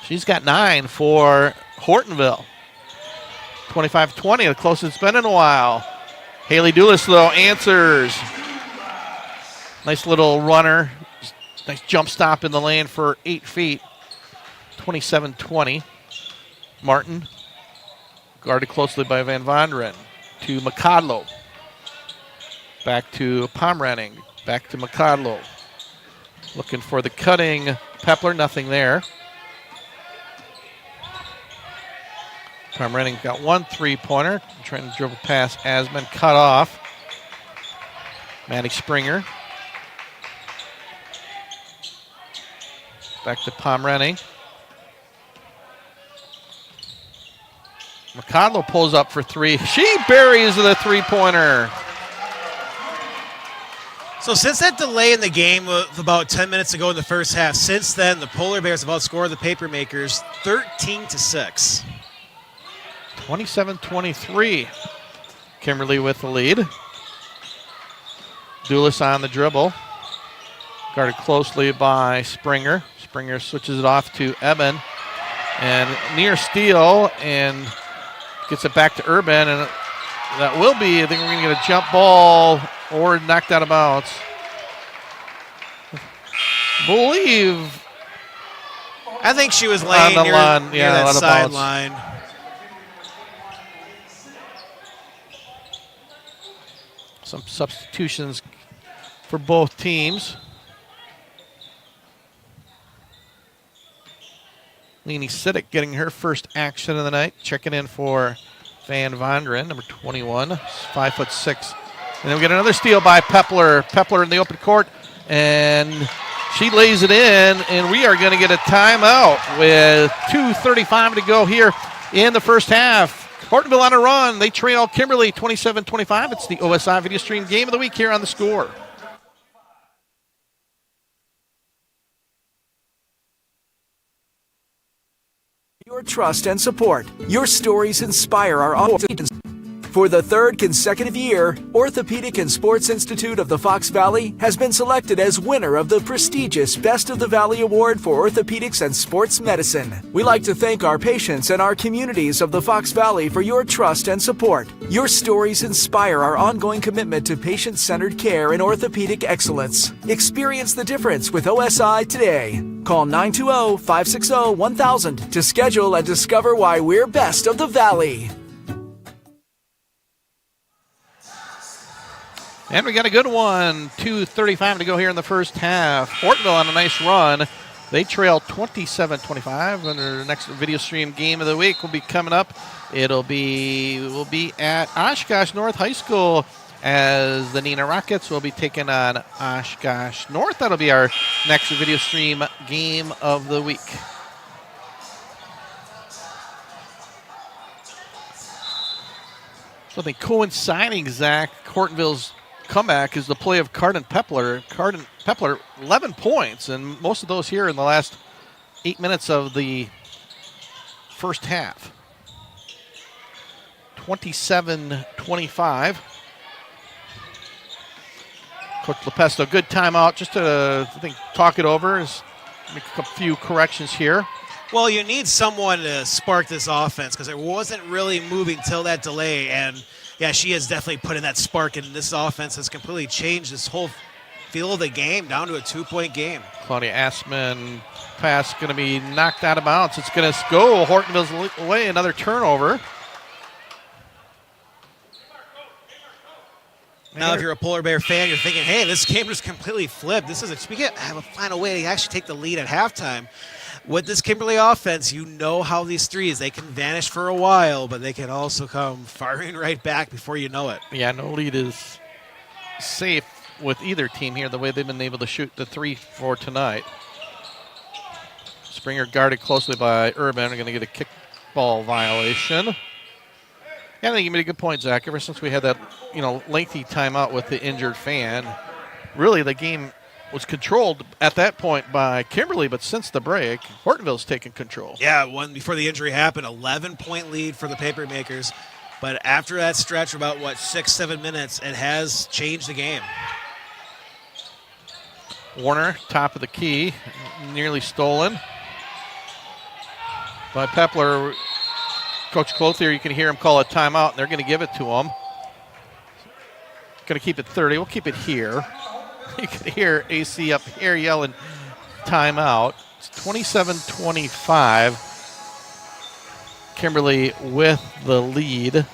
She's got 9 for Hortonville. 25-20, the closest it's been in a while. Haley Dulis, though, answers. Nice little runner. Nice jump stop in the lane for 8 feet. 27-20. Martin, guarded closely by Van Vonderen. To McCodlow. Back to Pomrenning. Back to McCodlow. Looking for the cutting Pepler, nothing there. Pomrenning got 1 3-pointer. Trying to dribble past Asman, cut off. Maddie Springer. Back to Pomrenning. McCodlow pulls up for 3. She buries the 3-pointer. So since that delay in the game with about 10 minutes ago in the first half, since then the Polar Bears have outscored the Papermakers 13-6. 27-23. Kimberly with the lead. Dulis on the dribble. Guarded closely by Springer. Springer switches it off to Eben. And near steal and gets it back to Urban. And that will be, I think we're going to get a jump ball or knocked out of bounds. I think she was laying near that sideline. Some substitutions for both teams. Leanie Siddick getting her first action of the night, checking in for Van Vonderen, number 21, 5'6". And then we get another steal by Pepler. Pepler in the open court, and she lays it in, and we are going to get a timeout with 2:35 to go here in the first half. Hortonville on a run. They trail Kimberly 27-25. It's the OSI Video Stream Game of the Week here on The Score. Your trust and support. Your stories inspire our audience. For the 3rd consecutive year, Orthopedic and Sports Institute of the Fox Valley has been selected as winner of the prestigious Best of the Valley Award for Orthopedics and Sports Medicine. We like to thank our patients and our communities of the Fox Valley for your trust and support. Your stories inspire our ongoing commitment to patient-centered care and orthopedic excellence. Experience the difference with OSI today. Call 920-560-1000 to schedule and discover why we're best of the Valley. And we got a good one. 2:35 to go here in the first half. Hortonville on a nice run. They trail 27-25. And their next video stream game of the week will be coming up. We'll be at Oshkosh North High School as the Neenah Rockets will be taking on Oshkosh North. That'll be our next video stream game of the week. So I think coinciding, Zach, Hortonville's comeback is the play of Cardin Pepler. Cardin Pepler, 11 points, and most of those here in the last 8 minutes of the first half. 27-25. Coach Lepesto, good timeout just to, I think, talk it over, make a few corrections here. Well, you need someone to spark this offense because it wasn't really moving till that delay. And, yeah, she has definitely put in that spark, and this offense has completely changed this whole feel of the game down to a 2-point game. Claudia Assman pass going to be knocked out of bounds. It's going to go Hortonville's way, another turnover. Now, if you're a Polar Bear fan, you're thinking, hey, this game just completely flipped. We have a final way to actually take the lead at halftime. With this Kimberly offense, you know how these threes, they can vanish for a while, but they can also come firing right back before you know it. Yeah, no lead is safe with either team here, the way they've been able to shoot the three for tonight. Springer guarded closely by Urban. Are going to get a kickball violation. Yeah, I think you made a good point, Zach. Ever since we had that, lengthy timeout with the injured fan, really the game was controlled at that point by Kimberly, but since the break, Hortonville's taken control. Yeah, one before the injury happened, 11-point lead for the Papermakers. But after that stretch, about 6-7 minutes, it has changed the game. Warner, top of the key, nearly stolen by Pepler. Coach Clothier, you can hear him call a timeout, and they're going to give it to him. Going to keep it 30. We'll keep it here. You can hear AC up here yelling timeout. It's 27-25. Kimberly with the lead.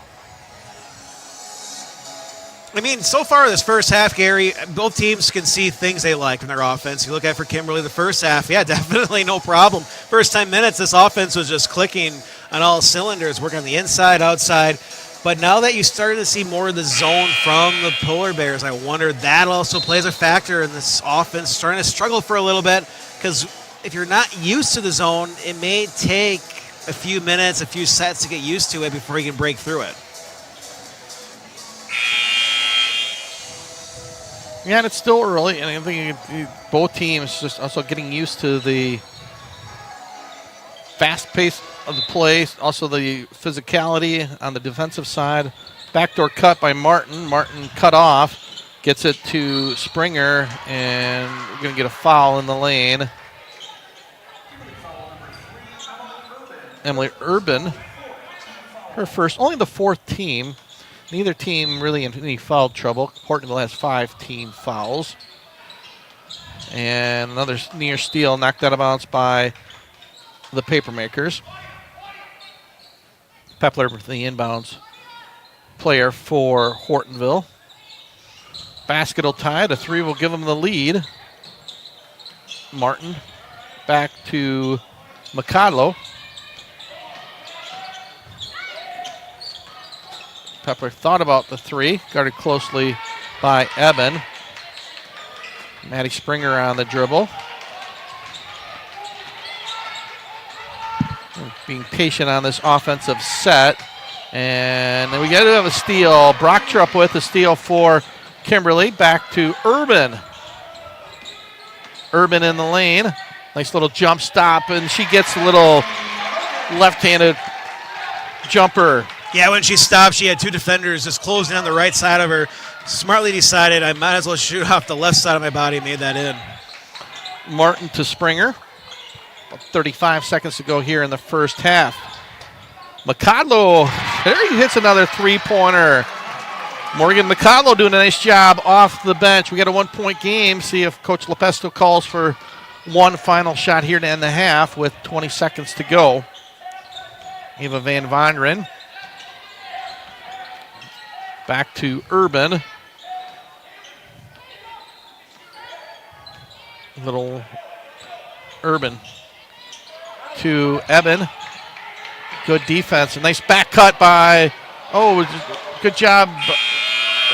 I mean, so far this first half, Gary, both teams can see things they like in their offense. You look at for Kimberly the first half, yeah, definitely no problem. First 10 minutes, this offense was just clicking on all cylinders, working on the inside, outside. But now that you started to see more of the zone from the Polar Bears, I wonder that also plays a factor in this offense starting to struggle for a little bit, because if you're not used to the zone, it may take a few minutes, a few sets to get used to it before you can break through it. Yeah, and it's still early, and I think both teams just also getting used to the fast pace of the play, also the physicality on the defensive side. Backdoor cut by Martin. Martin cut off, gets it to Springer, and we're going to get a foul in the lane. Emily Urban, her first, only the fourth team. Neither team really in any foul trouble. Hortonville has 5 team fouls. And another near steal knocked out of bounds by the Papermakers. Pepler, the inbounds player for Hortonville. Basket will tie. The 3 will give them the lead. Martin back to Mikadlo. Pepler thought about the 3, guarded closely by Eben. Maddie Springer on the dribble. Being patient on this offensive set. And then we got to have a steal. Brocktrup with a steal for Kimberly. Back to Urban. Urban in the lane. Nice little jump stop, and she gets a little left-handed jumper. Yeah, when she stopped, she had 2 defenders just closing on the right side of her. Smartly decided I might as well shoot off the left side of my body, made that in. Martin to Springer. About 35 seconds to go here in the first half. Mikadlo, there he hits another 3-pointer. Morgan Mikadlo doing a nice job off the bench. We got a 1-point game. See if Coach Lepesto calls for one final shot here to end the half with 20 seconds to go. Eva Van Vonderen. Back to Urban. Little Urban to Eben. Good defense. A nice back cut by, good job.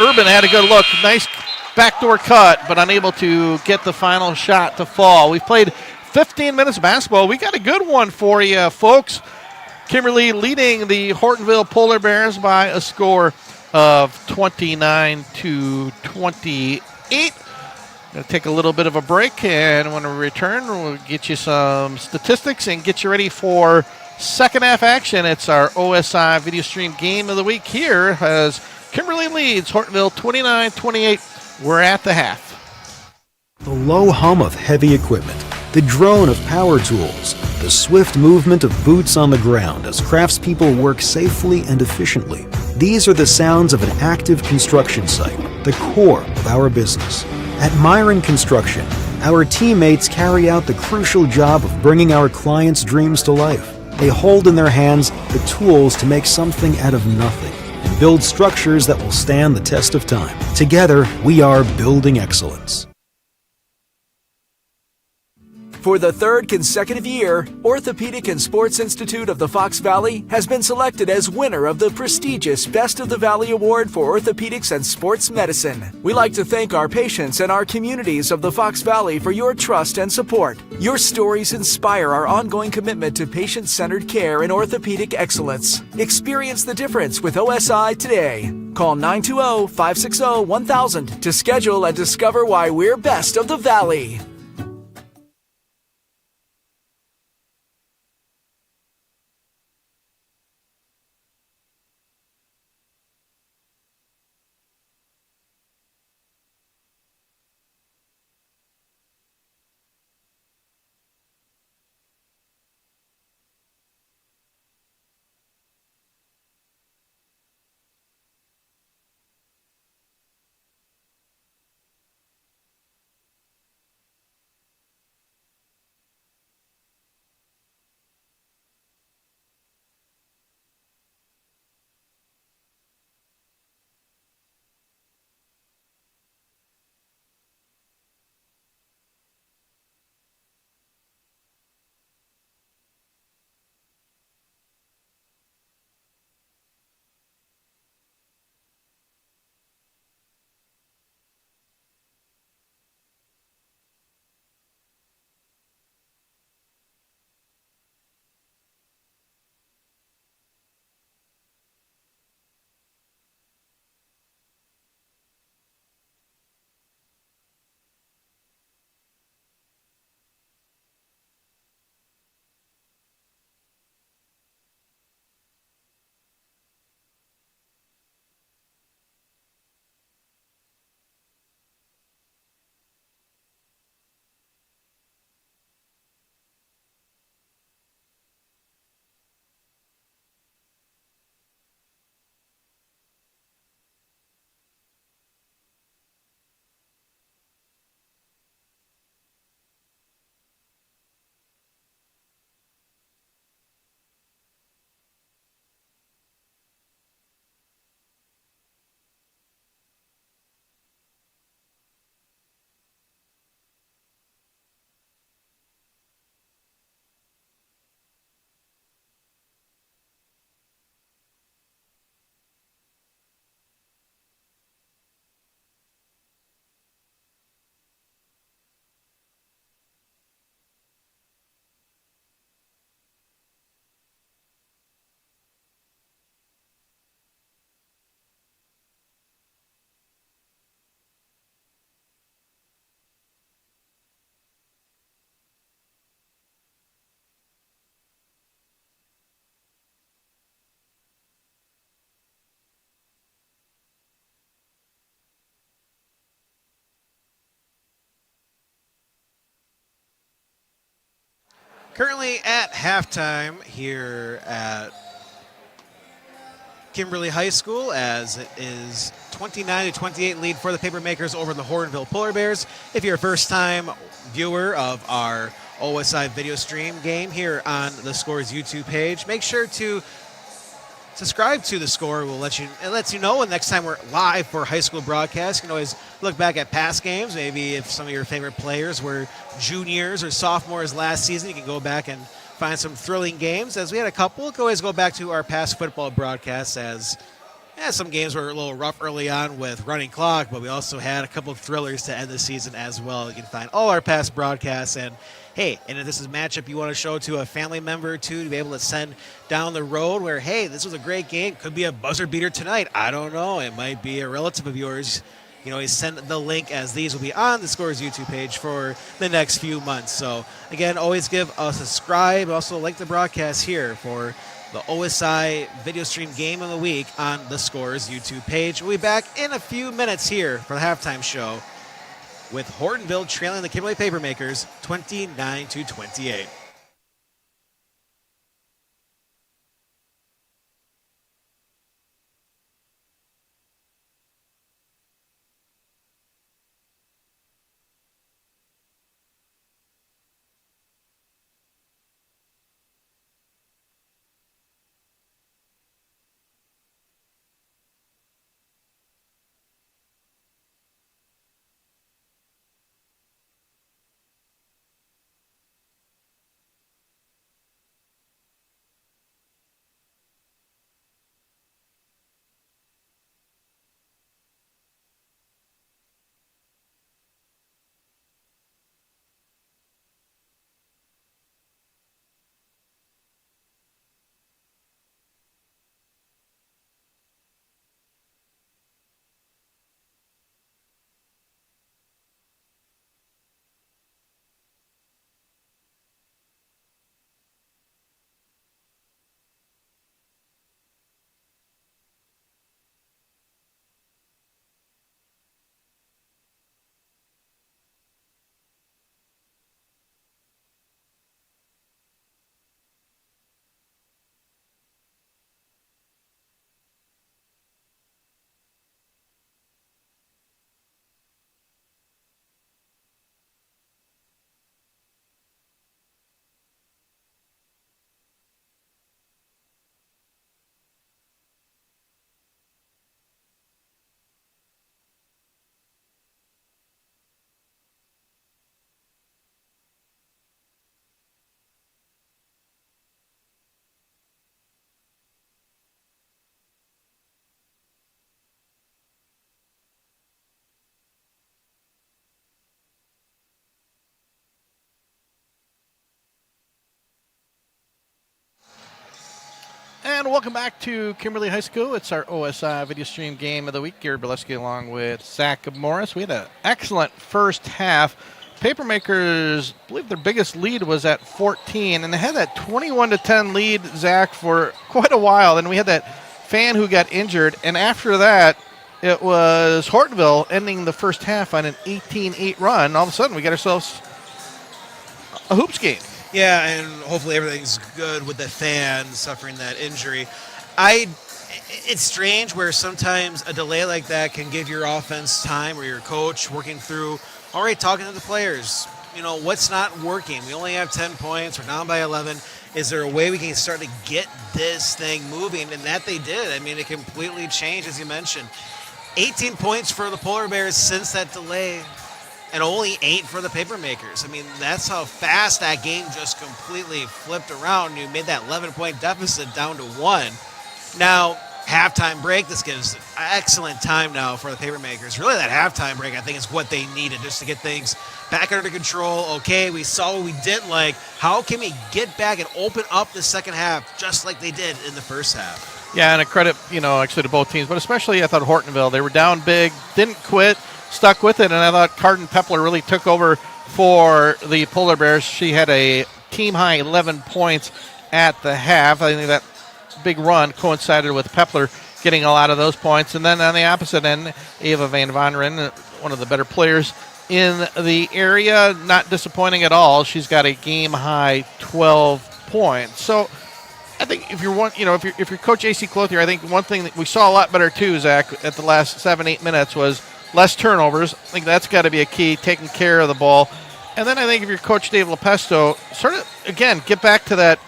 Urban had a good look. Nice backdoor cut, but unable to get the final shot to fall. We've played 15 minutes of basketball. We got a good one for you, folks. Kimberly leading the Hortonville Polar Bears by a score of 29-28. Going to take a little bit of a break, and when we return, we'll get you some statistics and get you ready for second half action. It's our OSI video stream game of the week here as Kimberly leads Hortonville 29-28. We're at the half. The low hum of heavy equipment, the drone of power tools, the swift movement of boots on the ground as craftspeople work safely and efficiently. These are the sounds of an active construction site, the core of our business. At Myron Construction, our teammates carry out the crucial job of bringing our clients' dreams to life. They hold in their hands the tools to make something out of nothing and build structures that will stand the test of time. Together, we are building excellence. For the third consecutive year, Orthopedic and Sports Institute of the Fox Valley has been selected as winner of the prestigious Best of the Valley Award for Orthopedics and Sports Medicine. We like to thank our patients and our communities of the Fox Valley for your trust and support. Your stories inspire our ongoing commitment to patient-centered care and orthopedic excellence. Experience the difference with OSI today. Call 920-560-1000 to schedule and discover why we're best of the Valley. Currently at halftime here at Kimberly High School, as it is 29-28 lead for the Papermakers over the Hortonville Polar Bears. If you're a first-time viewer of our OSI video stream game here on the Scores YouTube page, make sure to subscribe to The Score. It lets you know when next time we're live for high school broadcast. You can always look back at past games. Maybe if some of your favorite players were juniors or sophomores last season, you can go back and find some thrilling games. As we had a couple, you can always go back to our past football broadcasts as some games were a little rough early on with running clock, but we also had a couple of thrillers to end the season as well. You can find all our past broadcasts. And hey, and if this is a matchup you want to show to a family member or two to be able to send down the road where, hey, this was a great game, could be a buzzer beater tonight. I don't know. It might be a relative of yours. You know, send the link, as these will be on the Scores YouTube page for the next few months. So again, always give a subscribe. Also like the broadcast here for the OSI video stream game of the week on the Scores YouTube page. We'll be back in a few minutes here for the halftime show with Hortonville trailing the Kimberly Papermakers 29-28. And welcome back to Kimberly High School. It's our OSI video stream game of the week. Gary Bileski along with Zach Morris. We had an excellent first half. Papermakers, I believe their biggest lead was at 14, and they had that 21-10 lead, Zach, for quite a while. Then we had that fan who got injured, and after that, it was Hortonville ending the first half on an 18-8 run. All of a sudden, we got ourselves a hoops game. Yeah, and hopefully everything's good with the fan suffering that injury. It's strange where sometimes a delay like that can give your offense time, or your coach working through, all right, talking to the players. You know, what's not working? We only have 10 points. We're down by 11. Is there a way we can start to get this thing moving? And that they did. I mean, it completely changed, as you mentioned. 18 points for the Polar Bears since that delay, and only 8 for the Papermakers. I mean, that's how fast that game just completely flipped around. You made that 11-point deficit down to 1. Now, halftime break, this gives excellent time now for the Papermakers. Really, that halftime break, I think, is what they needed just to get things back under control. Okay, we saw what we didn't like. How can we get back and open up the second half just like they did in the first half? Yeah, and a credit, actually to both teams, but especially I thought Hortonville. They were down big, didn't quit, stuck with it, and I thought Carden Pepler really took over for the Polar Bears. She had a team-high 11 points at the half. I think that big run coincided with Pepler getting a lot of those points. And then on the opposite end, Ava Van Vonderen, one of the better players in the area, not disappointing at all. She's got a game-high 12 points. So I think if you're Coach A.C. Clothier, I think one thing that we saw a lot better too, Zach, at the last 7-8 minutes was less turnovers. I think that's got to be a key, taking care of the ball. And then I think if you're Coach Dave Lepesto, sort of, again, get back to that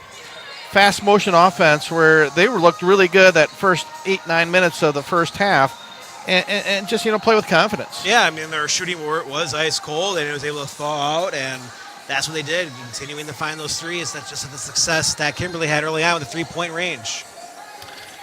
fast motion offense where they looked really good that first 8-9 minutes of the first half, and just play with confidence. Yeah, I mean, their shooting where it was ice cold, and it was able to thaw out, and that's what they did, continuing to find those threes. That's just the success that Kimberly had early on with the three-point range.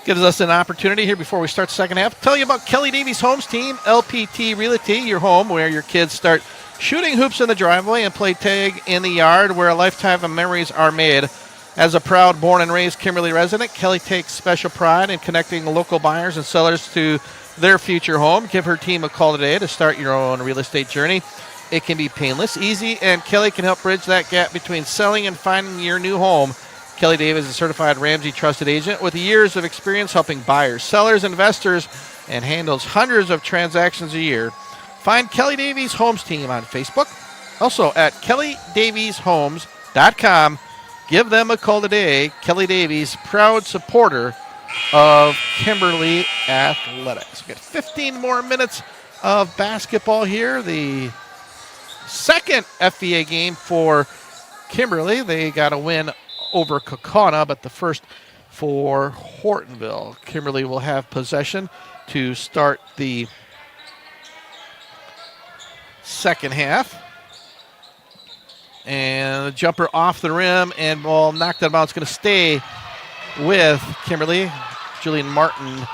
Gives us an opportunity here before we start the second half. Tell you about Kelly Davies' Homes team, LPT Realty, your home where your kids start shooting hoops in the driveway and play tag in the yard where a lifetime of memories are made. As a proud born and raised Kimberly resident, Kelly takes special pride in connecting local buyers and sellers to their future home. Give her team a call today to start your own real estate journey. It can be painless, easy, and Kelly can help bridge that gap between selling and finding your new home. Kelly Davis is a certified Ramsey trusted agent with years of experience helping buyers, sellers, investors, and handles hundreds of transactions a year. Find Kelly Davies Homes team on Facebook, also at kellydavieshomes.com. Give them a call today. Kelly Davies, proud supporter of Kimberly Athletics. We've got 15 more minutes of basketball here. The second FVA game for Kimberly. They got a win over Kaukauna, but the first for Hortonville. Kimberly will have possession to start the second half. And the jumper off the rim and ball knocked out of bounds. It's going to stay with Kimberly. Julian Martin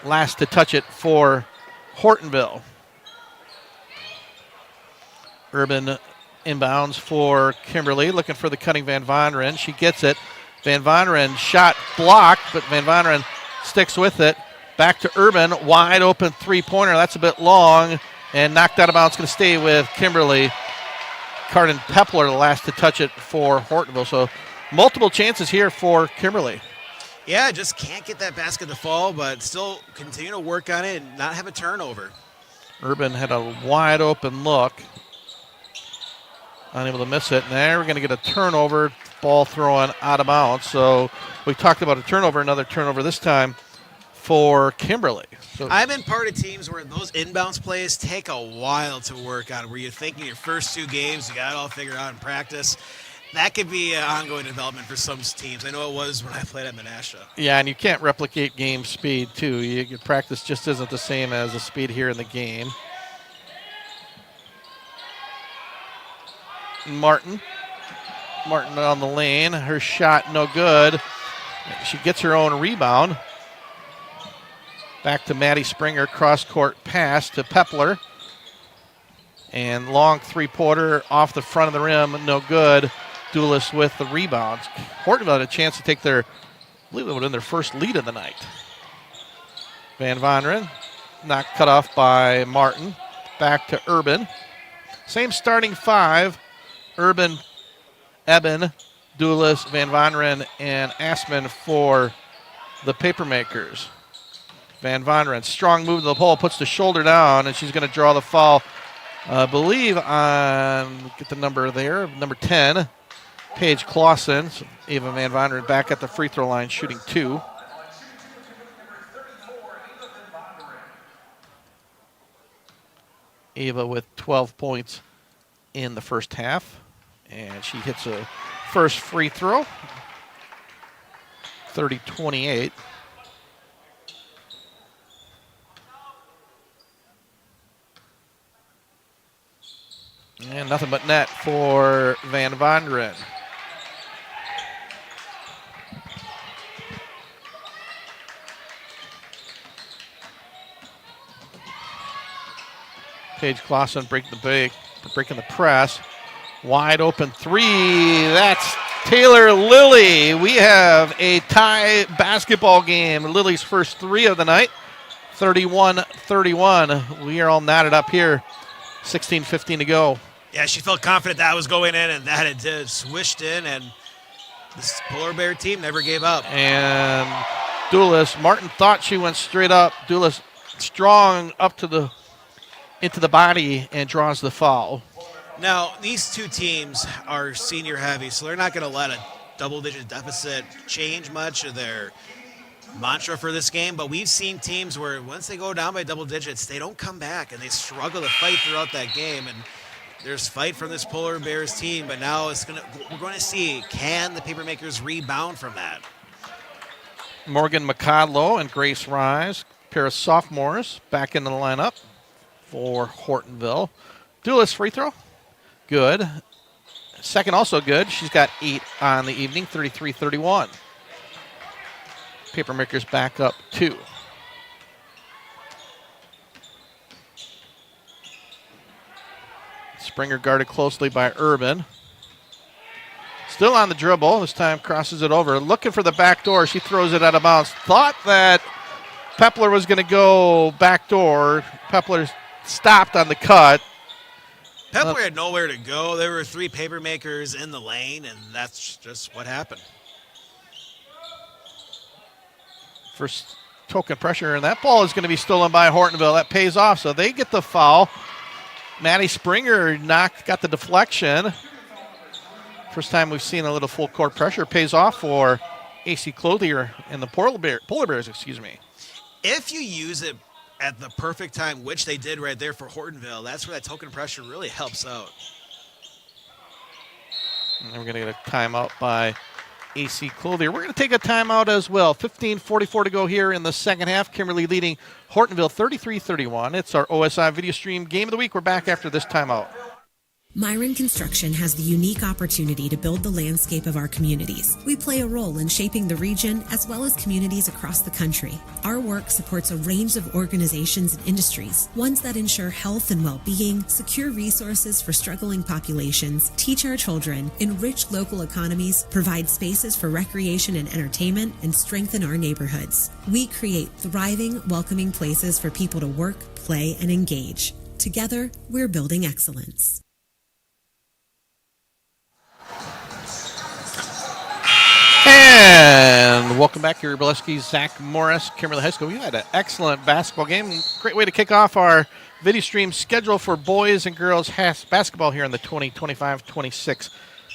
last to touch it for Hortonville. Urban inbounds for Kimberly, looking for the cutting Van Vonderen. She gets it. Van Vonderen shot blocked, but Van Vonderen sticks with it. Back to Urban, wide open three-pointer. That's a bit long and knocked out of bounds. Going to stay with Kimberly. Cardin Pepler the last to touch it for Hortonville. So multiple chances here for Kimberly. Yeah, just can't get that basket to fall, but still continue to work on it and not have a turnover. Urban had a wide open look. Unable to miss it. And there we're going to get a turnover. Ball thrown out of bounds. So we talked about a turnover, another turnover this time for Kimberly. So I've been part of teams where those inbounds plays take a while to work on, where you're thinking your first two games, you got it all figured out in practice. That could be an ongoing development for some teams. I know it was when I played at Menasha. Yeah, and you can't replicate game speed, too. Your practice just isn't the same as the speed here in the game. Martin on the lane. Her shot no good. She gets her own rebound. Back to Maddie Springer. Cross-court pass to Pepler. And long three-pointer off the front of the rim. No good. Duelis with the rebounds. Hortonville had a chance to take their, I believe they would have been their first lead of the night. Van Vonderen, not cut off by Martin. Back to Urban. Same starting five. Urban, Eben, Duelis, Van Vonderen, and Assman for the Papermakers. Van Vonderen, strong move to the pole, puts the shoulder down, and she's going to draw the foul, I believe, on, get the number there, number 10, Paige Clausen. So Ava Van Vonderen back at the free throw line, shooting two. Ava with 12 points in the first half, and she hits a first free throw, 30-28. And nothing but net for Van Vonderen. Paige Clausen breaking the press. Wide open three. That's Taylor Lilly. We have a tie basketball game. Lilly's first three of the night. 31-31. We are all knotted up here. 16:15 to go. Yeah, she felt confident that was going in, and that it swished in, and this Polar Bear team never gave up. And Duelis, Martin thought she went straight up. Duelis strong up to into the body and draws the foul. Now, these two teams are senior heavy, so they're not going to let a double-digit deficit change much of their mantra for this game, but we've seen teams where once they go down by double digits, they don't come back, and they struggle to fight throughout that game. And There's fight from this Polar Bears team, but now we're going to see, can the Papermakers rebound from that? Morgan McCodlow and Grace Rise, pair of sophomores, back into the lineup for Hortonville. Duelist free throw, good. Second also good. She's got 8 on the evening, 33-31. Papermakers back up 2. Springer guarded closely by Urban. Still on the dribble. This time crosses it over. Looking for the back door. She throws it out of bounds. Thought that Pepler was going to go back door. Pepler stopped on the cut. Pepler had nowhere to go. There were 3 Papermakers in the lane, and that's just what happened. First token pressure, and that ball is going to be stolen by Hortonville. That pays off, so they get the foul. Maddie Springer got the deflection. First time we've seen a little full court pressure. Pays off for AC Clothier and the Polar Bears. If you use it at the perfect time, which they did right there for Hortonville, that's where that token pressure really helps out. And we're going to get a timeout by AC Clothier. We're going to take a timeout as well. 15:44 to go here in the second half. Kimberly leading Hortonville 33-31. It's our OSI video stream game of the week. We're back after this timeout. Myron Construction has the unique opportunity to build the landscape of our communities. We play a role in shaping the region as well as communities across the country. Our work supports a range of organizations and industries, ones that ensure health and well-being, secure resources for struggling populations, teach our children, enrich local economies, provide spaces for recreation and entertainment, and strengthen our neighborhoods. We create thriving, welcoming places for people to work, play, and engage. Together, we're building excellence. And welcome back, Gary Bileski, Zach Morris, Kimberly High School. We had an excellent basketball game. Great way to kick off our video stream schedule for boys and girls basketball here in the 2025-26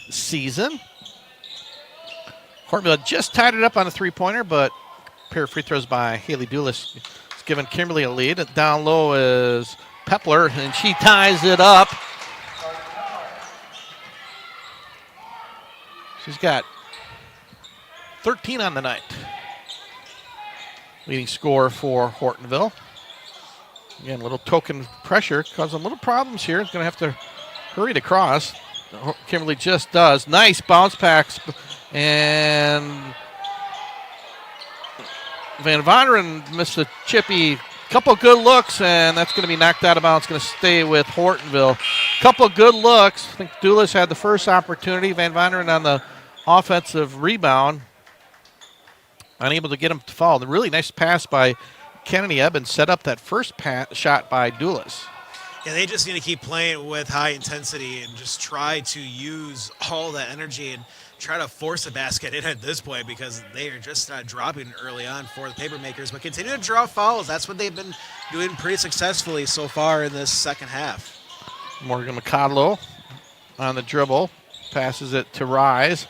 season. Hortonville just tied it up on a three-pointer, but a pair of free throws by Haley Dulis has given Kimberly a lead. Down low is Pepler, and she ties it up. She's got 13 on the night. Leading scorer for Hortonville. Again, a little token pressure causing little problems here. It's going to have to hurry to cross. Kimberly just does. Nice bounce packs. And Van Vonderen missed a chippy. Couple good looks, and that's going to be knocked out of bounds. It's going to stay with Hortonville. Couple good looks. I think Dulis had the first opportunity. Van Vonderen on the offensive rebound. Unable to get him to fall. The really nice pass by Kennedy Evans set up that first shot by Dulis. Yeah, they just need to keep playing with high intensity and just try to use all that energy and try to force a basket in at this point, because they are just not dropping early on for the Papermakers, but continue to draw fouls. That's what they've been doing pretty successfully so far in this second half. Morgan McCodlow on the dribble. Passes it to Rise.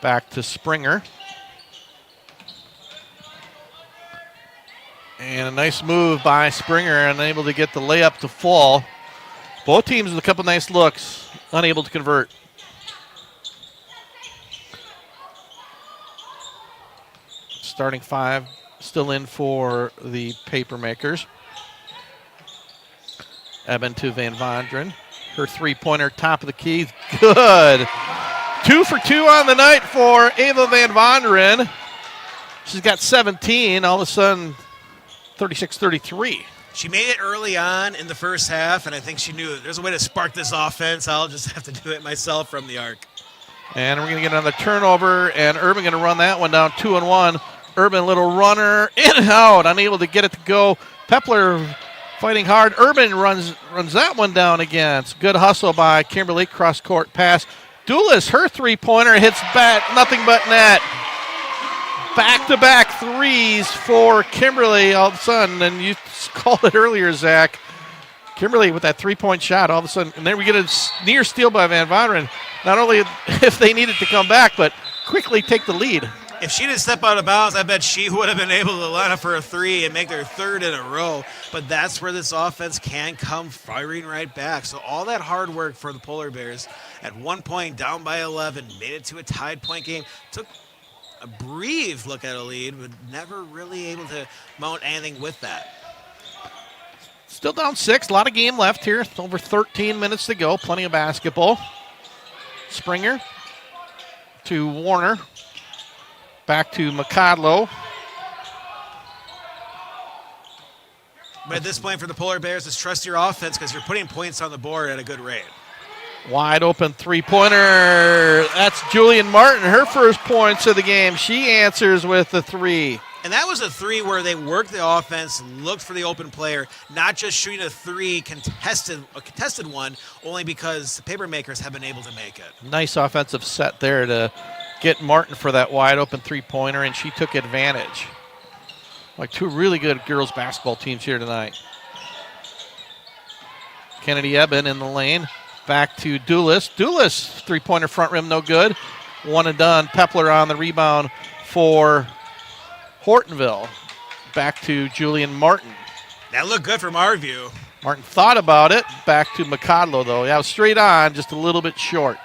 Back to Springer. And a nice move by Springer, unable to get the layup to fall. Both teams with a couple nice looks, unable to convert. Starting 5 still in for the Papermakers. Eben to Van Vonderen. Her three-pointer, top of the key, good. 2 for 2 on the night for Ava Van Vonderen. She's got 17. All of a sudden, 36-33. She made it early on in the first half, and I think she knew there's a way to spark this offense. I'll just have to do it myself from the arc. And we're going to get another turnover, and Urban going to run that one down 2-1. Urban, little runner, in and out, unable to get it to go. Pepler fighting hard. Urban runs that one down again. It's a good hustle by Kimberly. Cross-court pass. Dulis, her three-pointer hits back, nothing but net. Back-to-back threes for Kimberly all of a sudden, and you called it earlier, Zach. Kimberly with that three-point shot all of a sudden, and then we get a near steal by Van Vonderen. Not only if they needed to come back, but quickly take the lead. If she didn't step out of bounds, I bet she would have been able to line up for a three and make their third in a row. But that's where this offense can come firing right back. So all that hard work for the Polar Bears at one point down by 11, made it to a tied point game, took a brief look at a lead, but never really able to mount anything with that. Still down 6. A lot of game left here. Over 13 minutes to go. Plenty of basketball. Springer to Warner. Back to McCodlow. But at this point for the Polar Bears, just trust your offense because you're putting points on the board at a good rate. Wide open three-pointer. That's Julian Martin. Her first points of the game. She answers with the three. And that was a three where they worked the offense, looked for the open player, not just shooting a three, a contested one, only because the Papermakers have been able to make it. Nice offensive set there to get Martin for that wide open three-pointer, and she took advantage. Like two really good girls basketball teams here tonight. Kennedy Eben in the lane. Back to Dulis. Dulis, three-pointer front rim, no good. One and done. Pepler on the rebound for Hortonville. Back to Julian Martin. That looked good from our view. Martin thought about it. Back to McCodlow, though. Yeah, straight on, just a little bit short.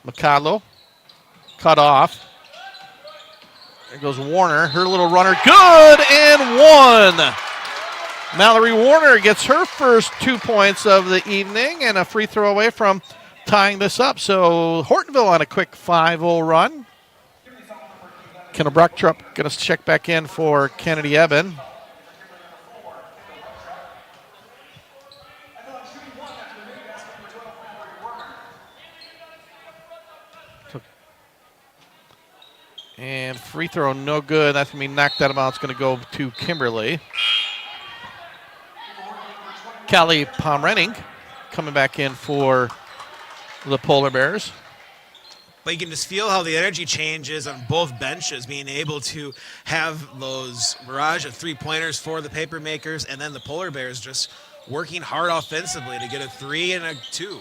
McCodlow cut off. There goes Warner. Her little runner. Good and one. Mallory Warner gets her first 2 points of the evening and a free throw away from tying this up. So Hortonville on a quick 5-0 run. Kendall Brucktrup going to check back in for Kennedy Eben. And free throw no good. That's going to be knocked out of bounds. It's going to go to Kimberly. Callie Pomrenning coming back in for the Polar Bears. But you can just feel how the energy changes on both benches, being able to have those barrage of three-pointers for the Papermakers, and then the Polar Bears just working hard offensively to get a 3 and a 2.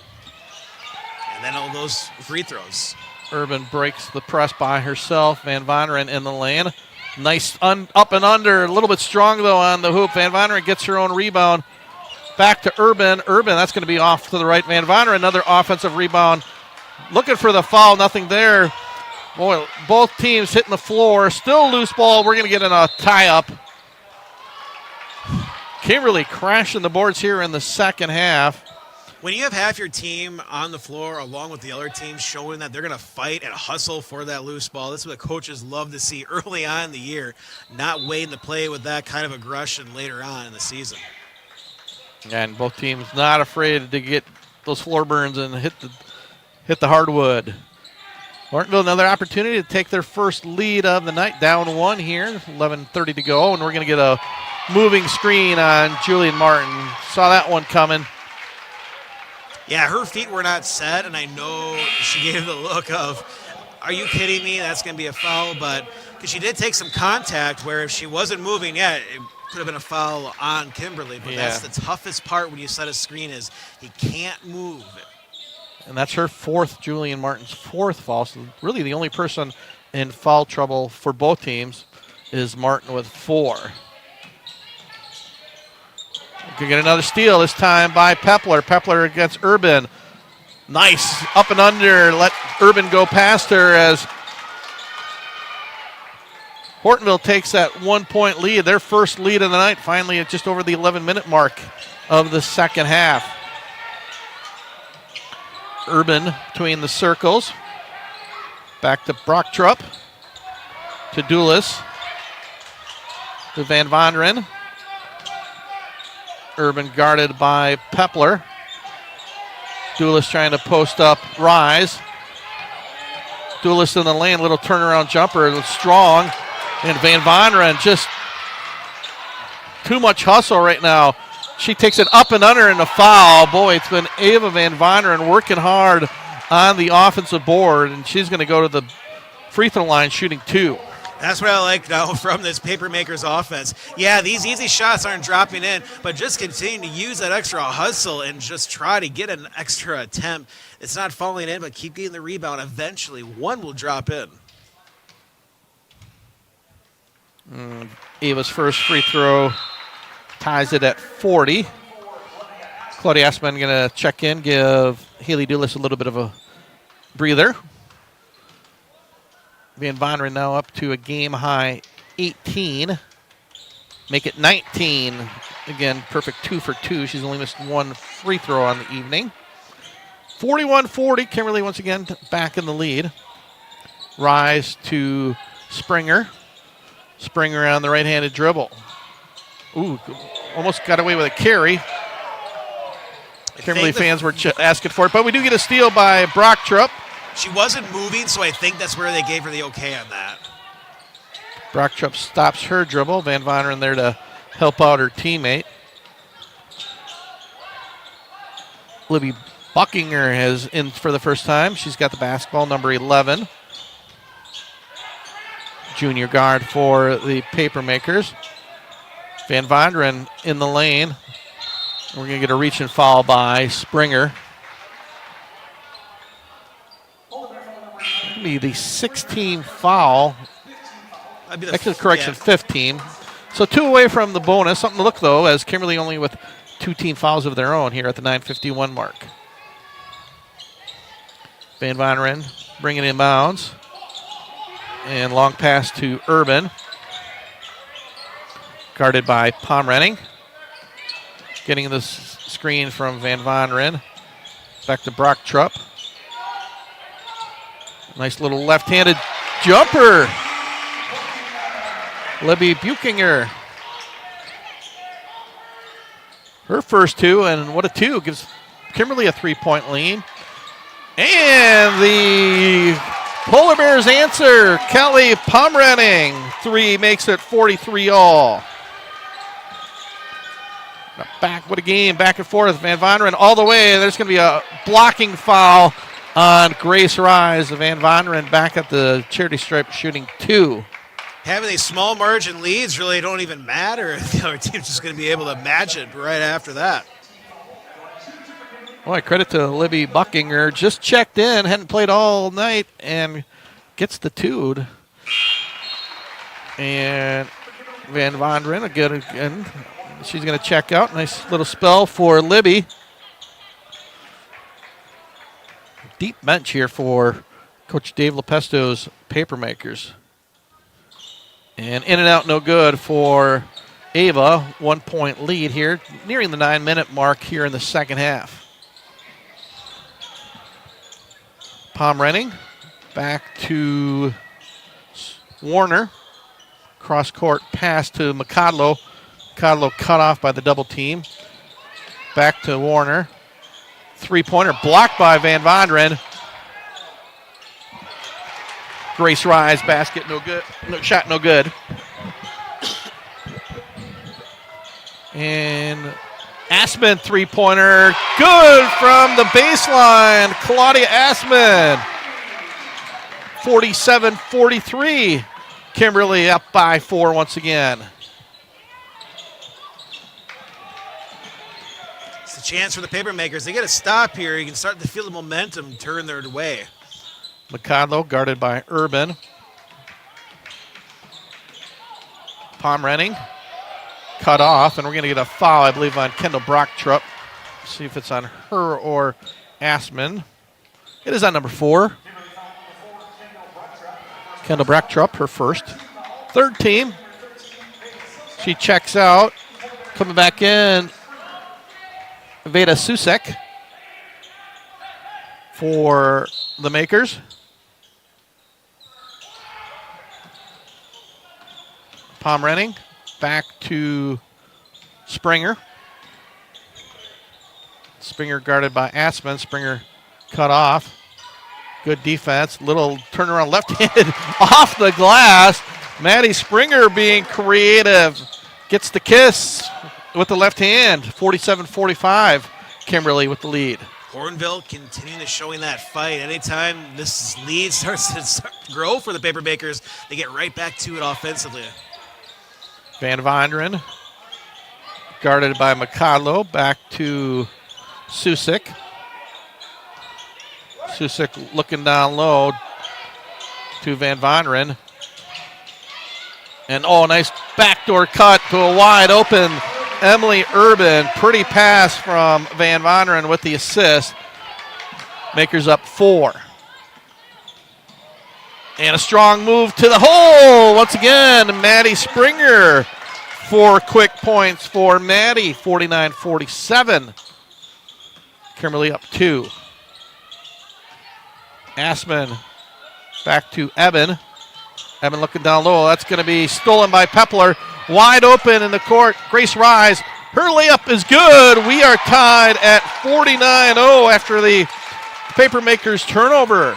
And then all those free throws. Urban breaks the press by herself. Van Voneren in the lane. Nice up and under. A little bit strong, though, on the hoop. Van Voneren gets her own rebound. Back to Urban. Urban, that's going to be off to the right. Van Voneren, another offensive rebound. Looking for the foul. Nothing there. Boy, both teams hitting the floor. Still loose ball. We're going to get in a tie-up. Kimberly crashing the boards here in the second half. When you have half your team on the floor along with the other team showing that they're going to fight and hustle for that loose ball, this is what coaches love to see early on in the year, not waiting to play with that kind of aggression later on in the season. And both teams not afraid to get those floor burns and hit the hardwood. Hortonville, another opportunity to take their first lead of the night. Down 1 here, 11:30 to go, and we're going to get a moving screen on Julian Martin. Saw that one coming. Yeah, her feet were not set, and I know she gave the look of, are you kidding me? That's going to be a foul, but because she did take some contact where if she wasn't moving yet, it could have been a foul on Kimberly, but that's the toughest part when you set a screen is he can't move. And that's her Julian Martin's fourth foul. So really the only person in foul trouble for both teams is Martin with 4. Could get another steal, this time by Pepler. Pepler against Urban. Nice, up and under. Let Urban go past her as Hortonville takes that 1-point lead. Their first lead of the night, finally at just over the 11-minute mark of the second half. Urban between the circles. Back to Brucktrup. To Dulis. To Van Voneren. Urban guarded by Pepler. Dulis trying to post up Rise. Dulis in the lane, little turnaround jumper, strong. And Van Voneren just too much hustle right now. She takes it up and under in the foul. Boy, it's been Ava Van Voneren working hard on the offensive board, and she's going to go to the free throw line shooting 2. That's what I like now from this Papermakers offense. Yeah, these easy shots aren't dropping in, but just continue to use that extra hustle and just try to get an extra attempt. It's not falling in, but keep getting the rebound. Eventually, one will drop in. Ava's first free throw ties it at 40. Claudia Asman going to check in, give Haley Doolis a little bit of a breather. Van Voneren now up to a game-high 18. Make it 19. Again, perfect 2 for 2. She's only missed one free throw on the evening. 41-40. Kimberly once again back in the lead. Rise to Springer. Springer on the right-handed dribble. Ooh, almost got away with a carry. Kimberly fans were asking for it, but we do get a steal by Brochtrup. She wasn't moving, so I think that's where they gave her the okay on that. Brochtrup stops her dribble. Van Voneren there to help out her teammate. Libby Buckinger is in for the first time. She's got the basketball, number 11. Junior guard for the Papermakers. Van Voneren in the lane. We're going to get a reach and foul by Springer. That'll be the 16th foul. Actually, correction, 15. So 2 away from the bonus. Something to look, though, as Kimberly only with 2 team fouls of their own here at the 9:51 mark. Van Voneren bringing in bounds. And long pass to Urban. Guarded by Pomrenning. Getting the screen from Van Voneren. Back to Brochtrup. Nice little left-handed jumper. Libby Buchinger. Her first 2, and what a 2. Gives Kimberly a 3-point lead. And the Polar Bears answer. Kelly Pomrenning. 3 makes it 43-all. Back, what a game, back and forth. Van Voneren all the way. There's going to be a blocking foul on Grace Rise. Van Voneren back at the charity stripe shooting 2. Having these small margin leads really don't even matter if the other team's just going to be able to match it right after that. Boy, credit to Libby Buckinger. Just checked in, hadn't played all night, and gets the 2. And Van Voneren, again. She's going to check out. Nice little spell for Libby. Deep bench here for Coach Dave Lepesto's Papermakers. And in and out, no good for Ava. 1-point lead here, nearing the 9-minute mark here in the second half. Pomrenning back to Warner. Cross-court pass to McCodlow. McCodlow cut off by the double team. Back to Warner. 3-pointer blocked by Van Voneren. Grace Rise basket, no good. No shot, no good. And Asman 3-pointer, good from the baseline. Claudia Asman. 47-43. Kimberly up by 4 once again. It's a chance for the Papermakers. They get a stop here. You can start to feel the momentum turn their way. McCodlow guarded by Urban. Pomrenning cut off, and we're going to get a foul, I believe, on Kendall Brochtrup. See if it's on her or Asman. It is on number 4. Kendall Brochtrup, her first. Third team. She checks out. Coming back in, Veda Susek for the Makers. Pomrenning back to Springer. Springer guarded by Asman. Springer cut off. Good defense. Little turnaround left-handed off the glass. Maddie Springer being creative. Gets the kiss with the left hand. 47-45. Kimberly with the lead. Hortonville continuing to showing that fight. Anytime this lead starts to grow for the Papermakers, they get right back to it offensively. Van Voneren guarded by McCodlow. Back to Susek. Susek looking down low to Van Voneren. And nice backdoor cut to a wide open Emily Urban. Pretty pass from Van Vonderen with the assist. Makers up 4. And a strong move to the hole. Once again, Maddie Springer. 4 quick points for Maddie, 49-47. Kimberly up 2. Assman back to Eben. Eben looking down low. That's going to be stolen by Pepler. Wide open in the court. Grace Rise. Her layup is good. We are tied at 49-0 after the Papermakers turnover.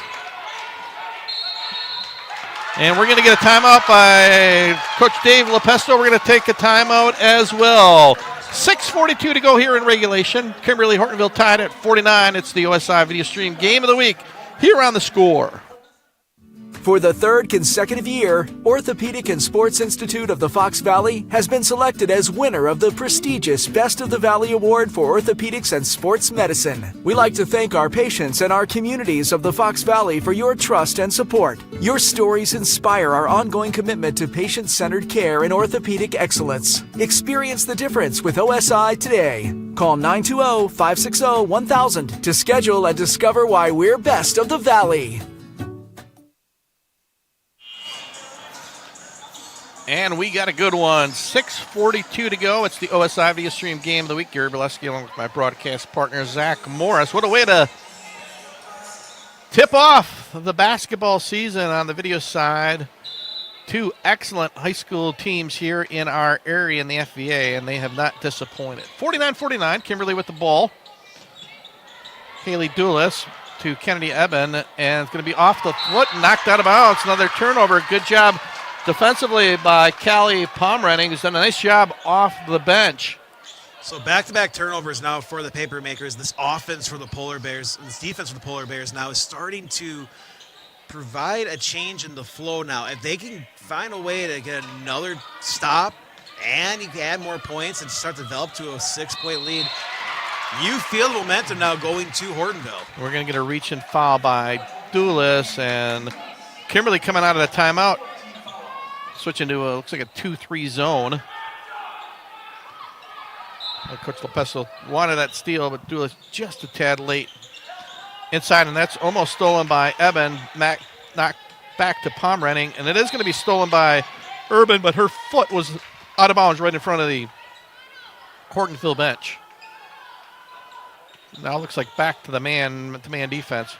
And we're going to get a timeout by Coach Dave Lepesto. We're going to take a timeout as well. 6:42 to go here in regulation. Kimberly Hortonville tied at 49. It's the OSI Video Stream Game of the Week here on The Score. For the 3rd consecutive year, Orthopedic and Sports Institute of the Fox Valley has been selected as winner of the prestigious Best of the Valley Award for Orthopedics and Sports Medicine. We like to thank our patients and our communities of the Fox Valley for your trust and support. Your stories inspire our ongoing commitment to patient-centered care and orthopedic excellence. Experience the difference with OSI today. Call 920-560-1000 to schedule and discover why we're best of the Valley. And we got a good one. 6:42 to go. It's the OSI Video Stream Game of the Week. Gary Bileski along with my broadcast partner, Zach Morris. What a way to tip off the basketball season on the video side. 2 excellent high school teams here in our area in the FVA, and they have not disappointed. 49-49, Kimberly with the ball. Haley Doulis to Kennedy Eben, and it's going to be off the foot, knocked out of bounds. Another turnover. Good job defensively by Callie Pomrenning, who's done a nice job off the bench. So back-to-back turnovers now for the Papermakers. This offense for the Polar Bears, this defense for the Polar Bears now is starting to provide a change in the flow now. If they can find a way to get another stop and you can add more points and start to develop to a 6-point lead, you feel the momentum now going to Hortonville. We're going to get a reach and foul by Doulis, and Kimberly coming out of the timeout. Switching to looks like a 2-3 zone. Coach Lepesto wanted that steal, but Doulis just a tad late inside, and that's almost stolen by Eben. Knocked back to Pomrenning, and it is going to be stolen by Urban, but her foot was out of bounds right in front of the Hortonville bench. Now it looks like back to the man-to-man defense.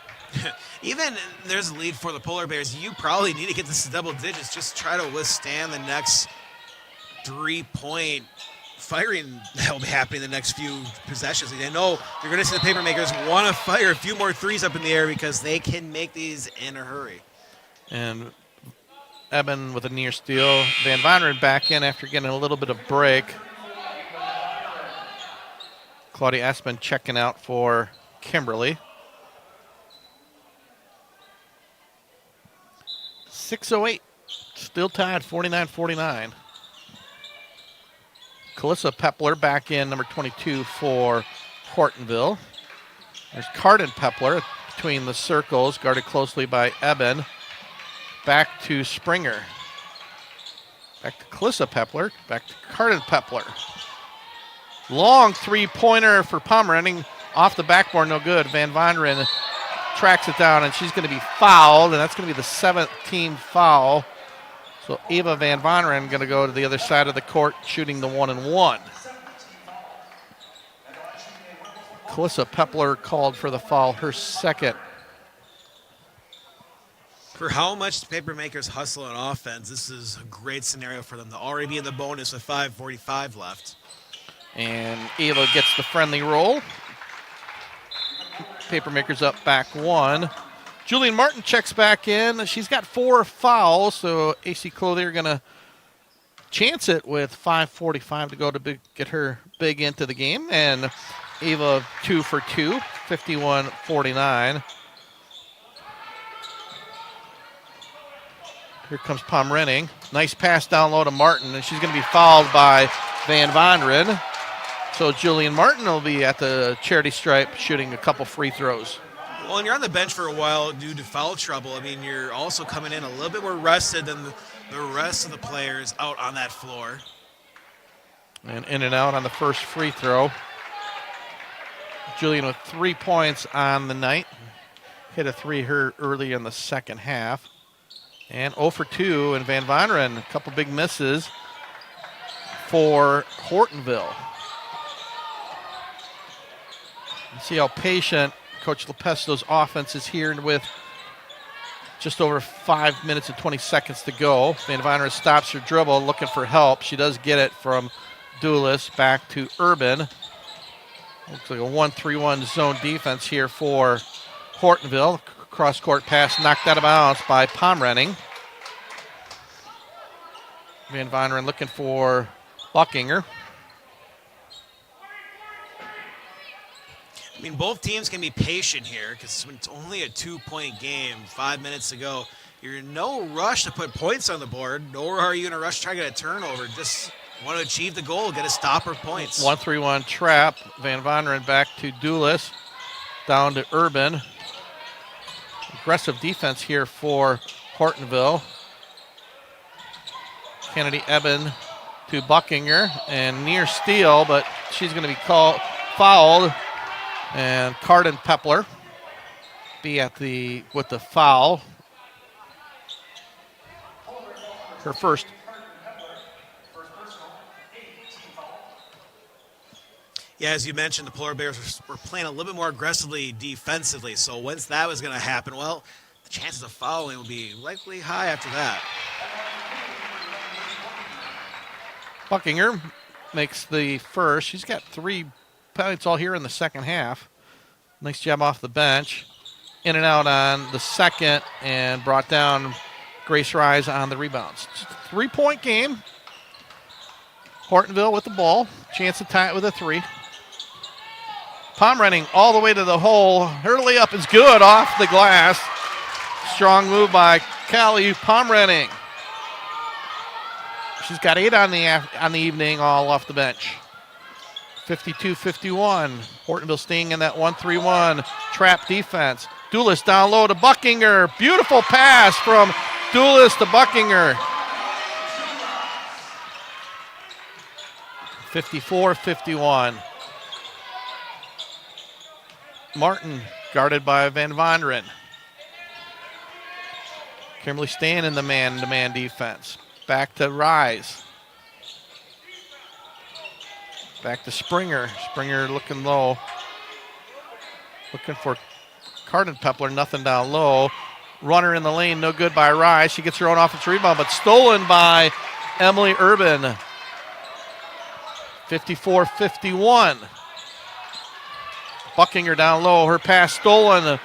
Even there's a lead for the Polar Bears. You probably need to get this to double digits. Just try to withstand the next 3-point firing that will be happening the next few possessions. I know you're going to see the Papermakers want to fire a few more threes up in the air because they can make these in a hurry. And Eben with a near steal. Van Vonderen back in after getting a little bit of break. Claudia Aspen checking out for Kimberly. 6:08, still tied, 49-49. Calissa Pepler back in, number 22 for Hortonville. There's Cardin Pepler between the circles, guarded closely by Eben. Back to Springer. Back to Calissa Pepler, back to Cardin Pepler. Long 3-pointer for Pomrenning, off the backboard, no good. Van Vonderen tracks it down, and she's going to be fouled, and that's going to be the 7th team foul. So Ava Van Vonderen going to go to the other side of the court, shooting the 1-and-1. Calissa Pepler called for the foul, her second. For how much the Papermakers hustle on offense, this is a great scenario for them to already be in the bonus with 5:45 left. And Ava gets the friendly roll. Papermakers up back 1. Julian Martin checks back in. She's got 4 fouls, so AC Clothier going to chance it with 5:45 to go to get her big into the game. And Ava 2 for 2, 51-49. Here comes Pomrenning. Nice pass down low to Martin, and she's going to be fouled by Van Vonderen. So Julian Martin will be at the charity stripe shooting a couple free throws. Well, when you're on the bench for a while due to foul trouble, I mean, you're also coming in a little bit more rested than the rest of the players out on that floor. And in and out on the first free throw. Julian with 3 points on the night. Hit a three here early in the second half. And 0 for 2, and Van Voneren, a couple big misses for Hortonville. You see how patient Coach Lepesto's offense is here with just over 5 minutes and 20 seconds to go. Van Voneren stops her dribble looking for help. She does get it from Duelis back to Urban. Looks like a 1-3-1 zone defense here for Hortonville. Cross-court pass knocked out of bounds by Pomrenning. Van Voneren looking for Buckinger. I mean, both teams can be patient here because when it's only a 2-point game, 5 minutes to go, you're in no rush to put points on the board, nor are you in a rush to try to get a turnover. Just want to achieve the goal, get a stop or points. 1-3-1 trap. Van Voneren back to Duelis. Down to Urban. Aggressive defense here for Hortonville. Kennedy Eben to Buckinger, and near steal, but she's going to be fouled. And Carden Pepler be with the foul. Her first. Yeah, as you mentioned, the Polar Bears were playing a little bit more aggressively defensively. So once that was going to happen, well, the chances of fouling will be likely high after that. Buckinger makes the first. She's got 3 points all here in the second half. Nice job off the bench. In and out on the second, and brought down Grace Rise on the rebounds. Just a 3-point game. Hortonville with the ball. Chance to tie it with a 3. Pomrenning all the way to the hole. Her layup is good off the glass. Strong move by Callie Pomrenning. She's got 8 on the evening, all off the bench. 52-51. Hortonville staying in that 1-3-1 trap defense. Duelis down low to Buckinger. Beautiful pass from Duelis to Buckinger. 54-51. Martin guarded by Van Voneren. Kimberly staying in the man-to-man defense. Back to Rise. Back to Springer. Springer looking low. Looking for Carden Pepler, nothing down low. Runner in the lane, no good by Rise. She gets her own offensive rebound, but stolen by Emily Urban. 54-51. Buckinger down low. Her pass stolen.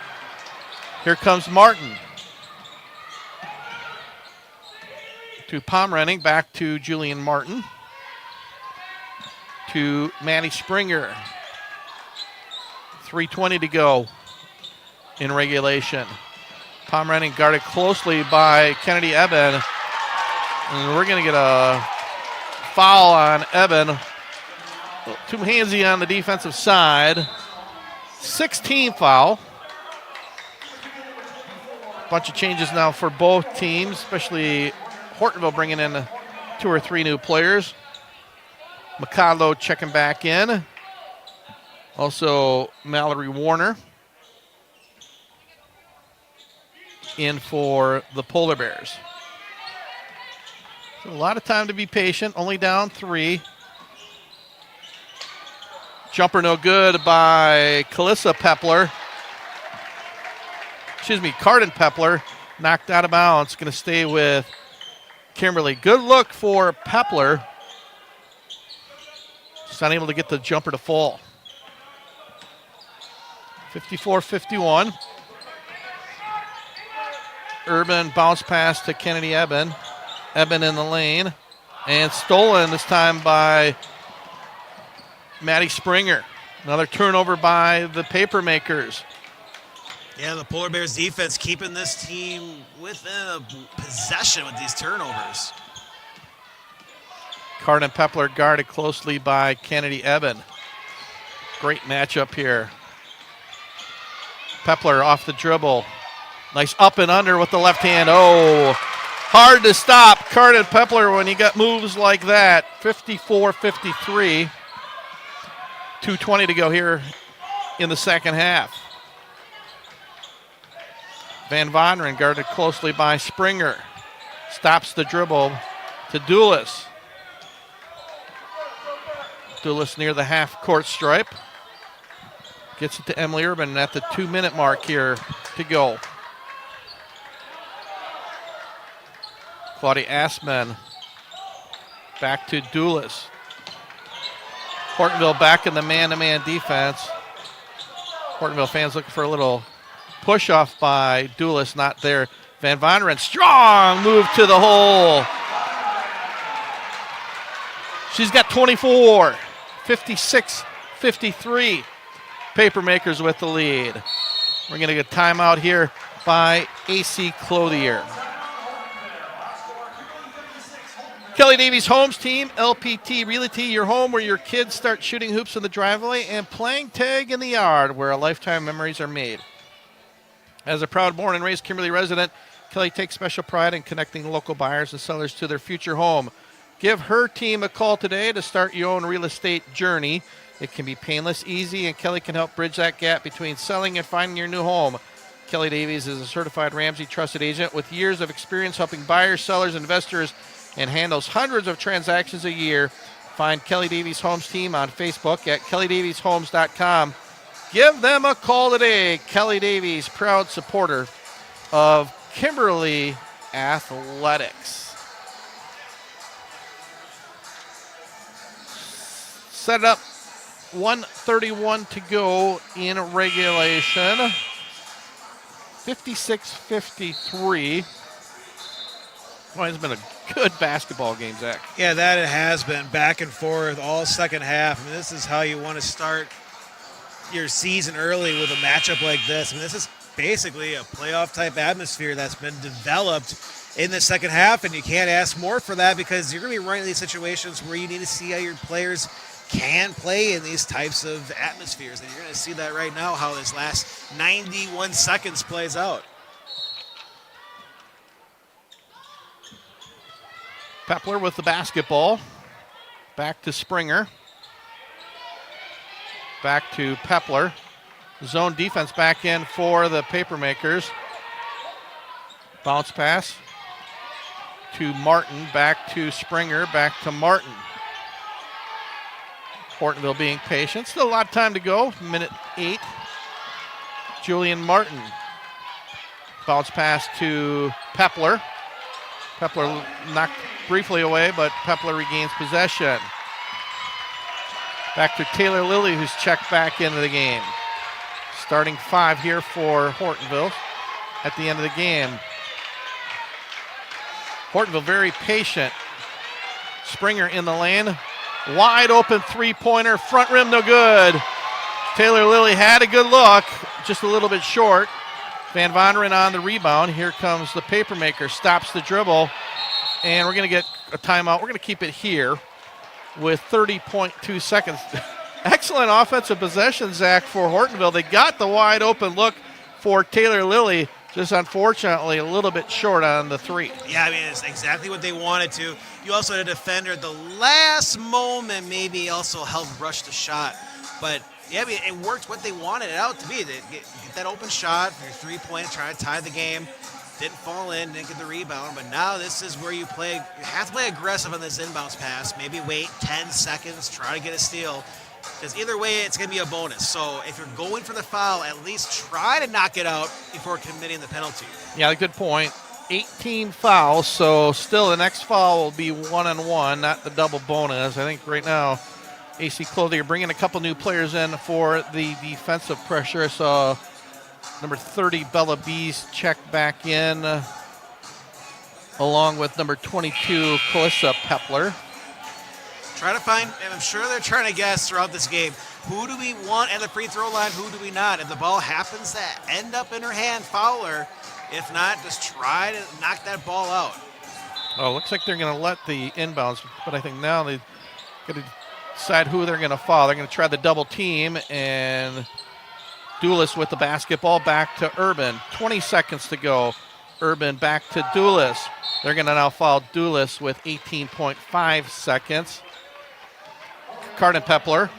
Here comes Martin. To Pomrenning, back to Julian Martin. To Maddie Springer. 3:20 to go in regulation. Pomrenning guarded closely by Kennedy Eben. And we're going to get a foul on Eben. Too handsy on the defensive side. 16 foul. Bunch of changes now for both teams, especially Hortonville bringing in 2 or 3 new players. Mikado checking back in. Also Mallory Warner in for the Polar Bears. So a lot of time to be patient, only down 3. Jumper no good by Carden Pepler. Knocked out of bounds. Going to stay with Kimberly. Good look for Pepler. Just unable to get the jumper to fall. 54-51. Urban bounce pass to Kennedy Eben. Eben in the lane. And stolen this time by Maddie Springer. Another turnover by the Papermakers. Yeah, the Polar Bears defense keeping this team within a possession with these turnovers. Carden Pepler guarded closely by Kennedy Eben. Great matchup here. Pepler off the dribble. Nice up and under with the left hand. Oh, Hard to stop Cardin Pepler when you got moves like that. 54-53. 2:20 to go here in the second half. Van Voneren guarded closely by Springer. Stops the dribble to Duelis. Duelis near the half-court stripe. Gets it to Emily Urban at the 2-minute mark here to go. Claudia Assman back to Duelis. Hortonville back in the man-to-man defense. Hortonville fans looking for a little push-off by Duelis, not there. Van Voneren, strong move to the hole. She's got 24, 56-53. Papermakers with the lead. We're going to get a timeout here by AC Clothier. Kelly Davies Homes Team, LPT Realty, your home where your kids start shooting hoops in the driveway and playing tag in the yard where a lifetime memories are made. As a proud born and raised Kimberly resident, Kelly takes special pride in connecting local buyers and sellers to their future home. Give her team a call today to start your own real estate journey. It can be painless, easy, and Kelly can help bridge that gap between selling and finding your new home. Kelly Davies is a certified Ramsey trusted agent with years of experience helping buyers, sellers, investors, and handles hundreds of transactions a year. Find Kelly Davies Homes Team on Facebook at kellydavieshomes.com. Give them a call today. Kelly Davies, proud supporter of Kimberly Athletics. Set up 1:31 to go in regulation. 56-53. Well, it's been a good basketball game, Zach. Yeah, that it has been back and forth all second half. I mean, this is how you want to start your season early with a matchup like this. I mean, this is basically a playoff-type atmosphere that's been developed in the second half, and you can't ask more for that because you're going to be right in these situations where you need to see how your players can play in these types of atmospheres. And you're going to see that right now, how this last 91 seconds plays out. Pepler with the basketball. Back to Springer. Back to Pepler. Zone defense back in for the Papermakers. Bounce pass to Martin. Back to Springer. Back to Martin. Hortonville being patient. Still a lot of time to go. Minute 8. Julian Martin. Bounce pass to Pepler. Pepler knocked briefly away, but Pepler regains possession. Back to Taylor Lilly, who's checked back into the game. Starting 5 here for Hortonville at the end of the game. Hortonville very patient. Springer in the lane. Wide open three-pointer, front rim, no good. Taylor Lilly had a good look, just a little bit short. Van Voneren on the rebound. Here comes the Papermaker, stops the dribble, and we're going to get a timeout. We're going to keep it here with 30.2 seconds. Excellent offensive possession, Zach, for Hortonville. They got the wide open look for Taylor Lilly, just unfortunately a little bit short on the three. Yeah, I mean, it's exactly what they wanted to. You also had a defender at the last moment maybe also helped rush the shot. But, yeah, I mean, it worked what they wanted it out to be. They get that open shot, your three-point, try to tie the game. Didn't fall in, didn't get the rebound. But now this is where you have to play aggressive on this inbounds pass. Maybe wait 10 seconds, try to get a steal. Because either way, it's going to be a bonus. So if you're going for the foul, at least try to knock it out before committing the penalty. Yeah, good point. 18 fouls, so still the next foul will be 1-on-1, not the double bonus. I think right now AC Clothier bringing a couple new players in for the defensive pressure. So number 30, Bella Bees, check back in, along with number 22, Calissa Pepler. Try to find, and I'm sure they're trying to guess throughout this game, who do we want at the free throw line, who do we not? If the ball happens to end up in her hand, foul her. If not, just try to knock that ball out. Oh, looks like they're going to let the inbounds, but I think now they've got to decide who they're going to foul. They're going to try the double team, and Duelis with the basketball back to Urban. 20 seconds to go. Urban back to Doulis. They're going to now foul Doulis with 18.5 seconds. Cardin Pepler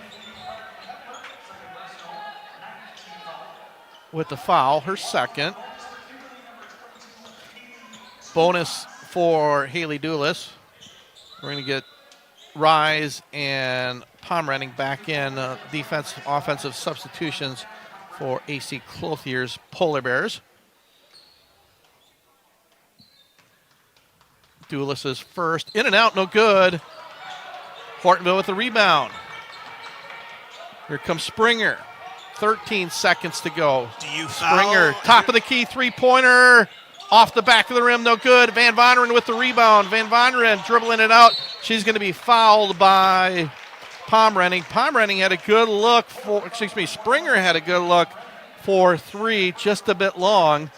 with the foul, her second. Bonus for Haley Doulis. We're going to get Rise and Pomrenning back in offensive substitutions for AC Clothier's Polar Bears. Doulis is first. In and out, no good. Hortonville with the rebound. Here comes Springer. 13 seconds to go. Do you foul? Springer, top of the key, three-pointer. Off the back of the rim, no good. Van Vonderen with the rebound. Van Vonderen dribbling it out. She's going to be fouled by Pomrenning. Pomrenning had a good look Springer had a good look for three, just a bit long.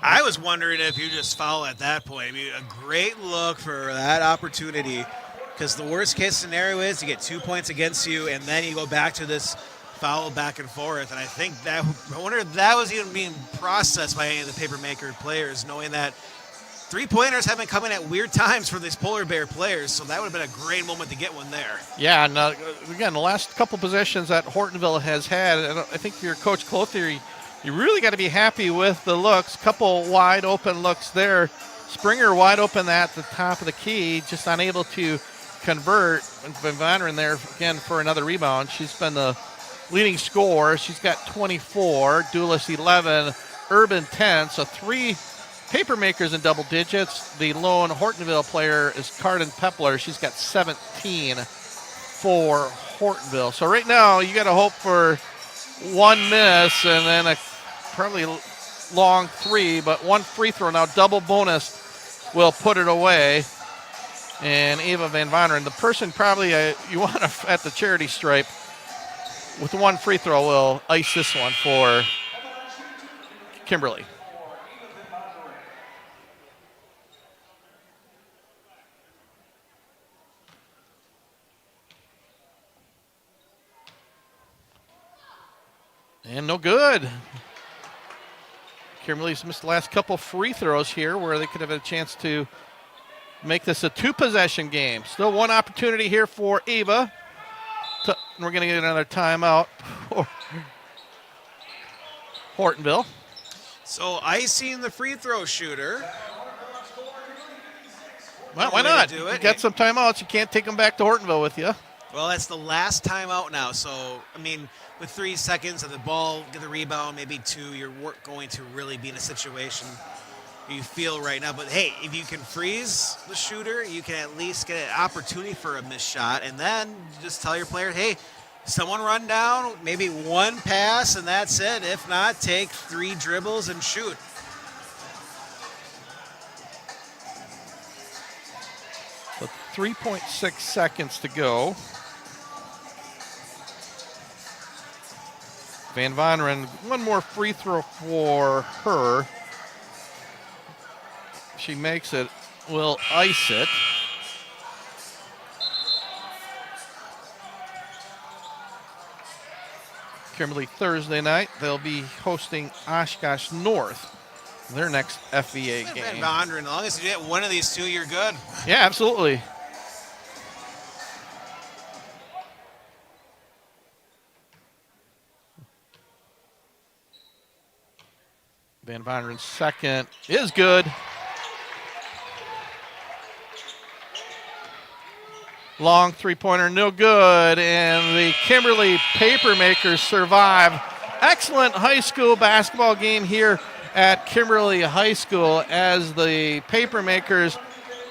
I was wondering if you just foul at that point. I mean, a great look for that opportunity, because the worst case scenario is you get 2 points against you, and then you go back to this foul back and forth. And I wonder if that was even being processed by any of the Papermaker players, knowing that three-pointers have been coming at weird times for these Polar Bear players, so that would have been a great moment to get one there. Yeah, and again, the last couple possessions that Hortonville has had, and I think your Coach Clothier, you really got to be happy with the looks. Couple wide open looks there. Springer wide open at the top of the key, just unable to convert. Van Vonderen there again for another rebound. She's been the leading scorer. She's got 24. Doulis 11. Urban 10. So three Papermakers in double digits. The lone Hortonville player is Cardin Pepler. She's got 17 for Hortonville. So right now you got to hope for one miss and then a probably long three, but one free throw. Now double bonus will put it away. And Ava Van Vonderen, the person probably you want at the charity stripe with one free throw, will ice this one for Kimberly. And no good. Kimberly's missed the last couple free throws here where they could have had a chance to make this a two-possession game. Still one opportunity here for Ava. We're going to get another timeout for Hortonville. So icing the free throw shooter. Well, why not? You got some timeouts. You can't take them back to Hortonville with you. Well, that's the last timeout now. So, I mean, with 3 seconds of the ball, get the rebound, maybe two, you're going to really be in a situation you feel right now. But, hey, if you can freeze the shooter, you can at least get an opportunity for a missed shot. And then just tell your player, hey, someone run down, maybe one pass, and that's it. If not, take 3 dribbles and shoot. So 3.6 seconds to go. Van Vonderen, one more free throw for her. If she makes it, we'll ice it. Kimberly Thursday night, they'll be hosting Oshkosh North, their next FVA game. Van Vonderen, as long as you get one of these two, you're good. Yeah, absolutely. Van Vonderen's second is good. Long three-pointer, no good. And the Kimberly Papermakers survive. Excellent high school basketball game here at Kimberly High School as the Papermakers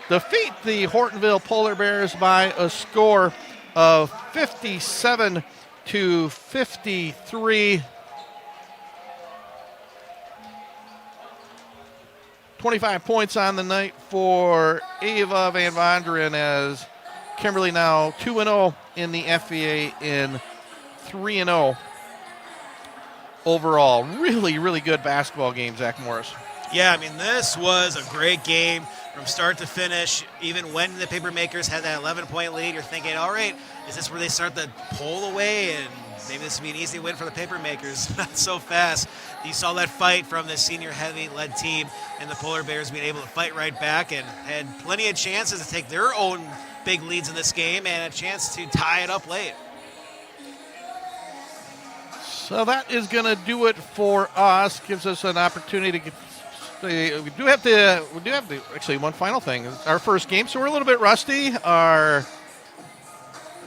defeat the Hortonville Polar Bears by a score of 57-53. 25 points on the night for Ava Van Vonderen as Kimberly now 2-0 in the FVA in 3-0 overall. Really, really good basketball game, Zach Morris. Yeah, I mean, this was a great game from start to finish. Even when the Papermakers had that 11-point lead, you're thinking, all right, is this where they start to pull away and maybe this would be an easy win for the paper makers. Not so fast. You saw that fight from the senior heavy-led team, and the Polar Bears being able to fight right back and had plenty of chances to take their own big leads in this game and a chance to tie it up late. So that is going to do it for us. Gives us an opportunity to get. We do have to. Actually, one final thing. It's our first game, so we're a little bit rusty. Our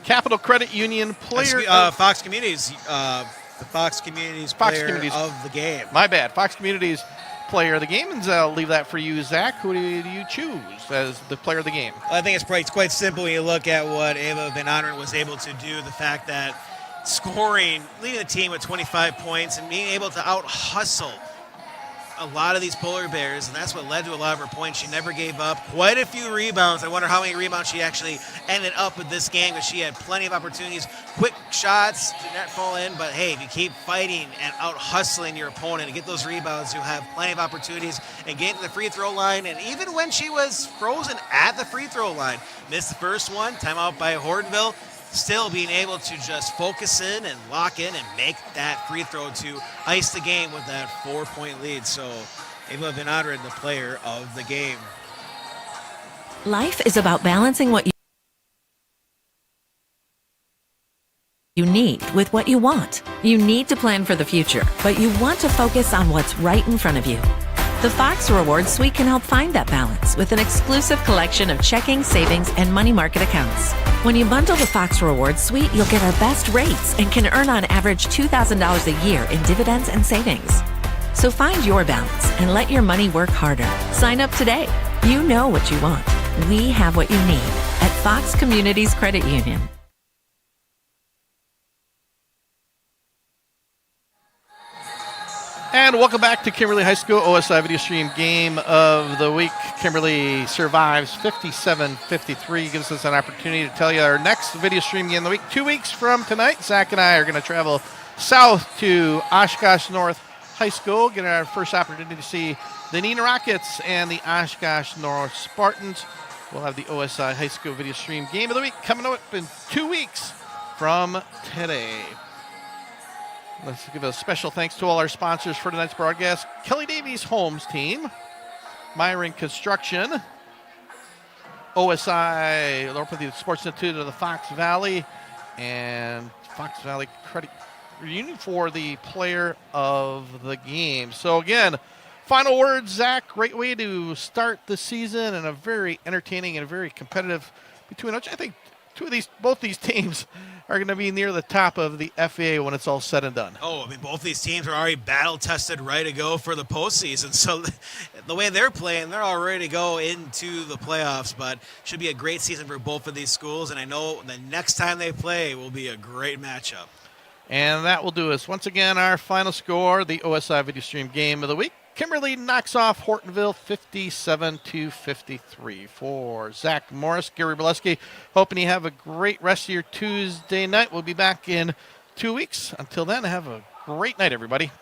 Capital Credit Union player, Fox Communities, the Fox Communities player of the game. My bad. Fox Communities player of the game, and I'll leave that for you, Zach. Who do you choose as the player of the game? I think it's quite simple when you look at what Ava Van Anderen was able to do. The fact that scoring, leading the team with 25 points, and being able to out-hustle a lot of these Polar Bears, and that's what led to a lot of her points. She never gave up. Quite a few rebounds. I wonder how many rebounds she actually ended up with this game, because she had plenty of opportunities. Quick shots did not fall in, but hey, if you keep fighting and out-hustling your opponent and get those rebounds, you have plenty of opportunities and get to the free throw line. And even when she was frozen at the free throw line, missed the first one, timeout by Hortonville, still being able to just focus in and lock in and make that free throw to ice the game with that 4-point lead. So Ava Van Anderen, the player of the game. Life is about balancing what you need with what you want. You need to plan for the future, but you want to focus on what's right in front of you. The Fox Rewards Suite can help find that balance with an exclusive collection of checking, savings, and money market accounts. When you bundle the Fox Rewards Suite, you'll get our best rates and can earn on average $2,000 a year in dividends and savings. So find your balance and let your money work harder. Sign up today. You know what you want. We have what you need at Fox Communities Credit Union. And welcome back to Kimberly High School OSI Video Stream Game of the Week. Kimberly survives 57-53. Gives us an opportunity to tell you our next video stream game of the week. 2 weeks from tonight, Zach and I are going to travel south to Oshkosh North High School, get our first opportunity to see the Neenah Rockets and the Oshkosh North Spartans. We'll have the OSI High School Video Stream Game of the Week coming up in 2 weeks from today. Let's give a special thanks to all our sponsors for tonight's broadcast. Kelly Davies Homes Team, Myron Construction, OSI, the Orthopedic Sports Institute of the Fox Valley, and Fox Valley Credit Union for the player of the game. So again, final words, Zach. Great way to start the season and a very entertaining and very competitive between which I think both these teams are going to be near the top of the FAA when it's all said and done. Oh, I mean, both these teams are already battle-tested, ready to go for the postseason. So the way they're playing, they're all ready to go into the playoffs. But should be a great season for both of these schools. And I know the next time they play will be a great matchup. And that will do us. Once again, our final score, the OSI Video Stream Game of the Week. Kimberly knocks off Hortonville 57-53. For Zach Morris, Gary Bileski, hoping you have a great rest of your Tuesday night. We'll be back in 2 weeks. Until then, have a great night, everybody.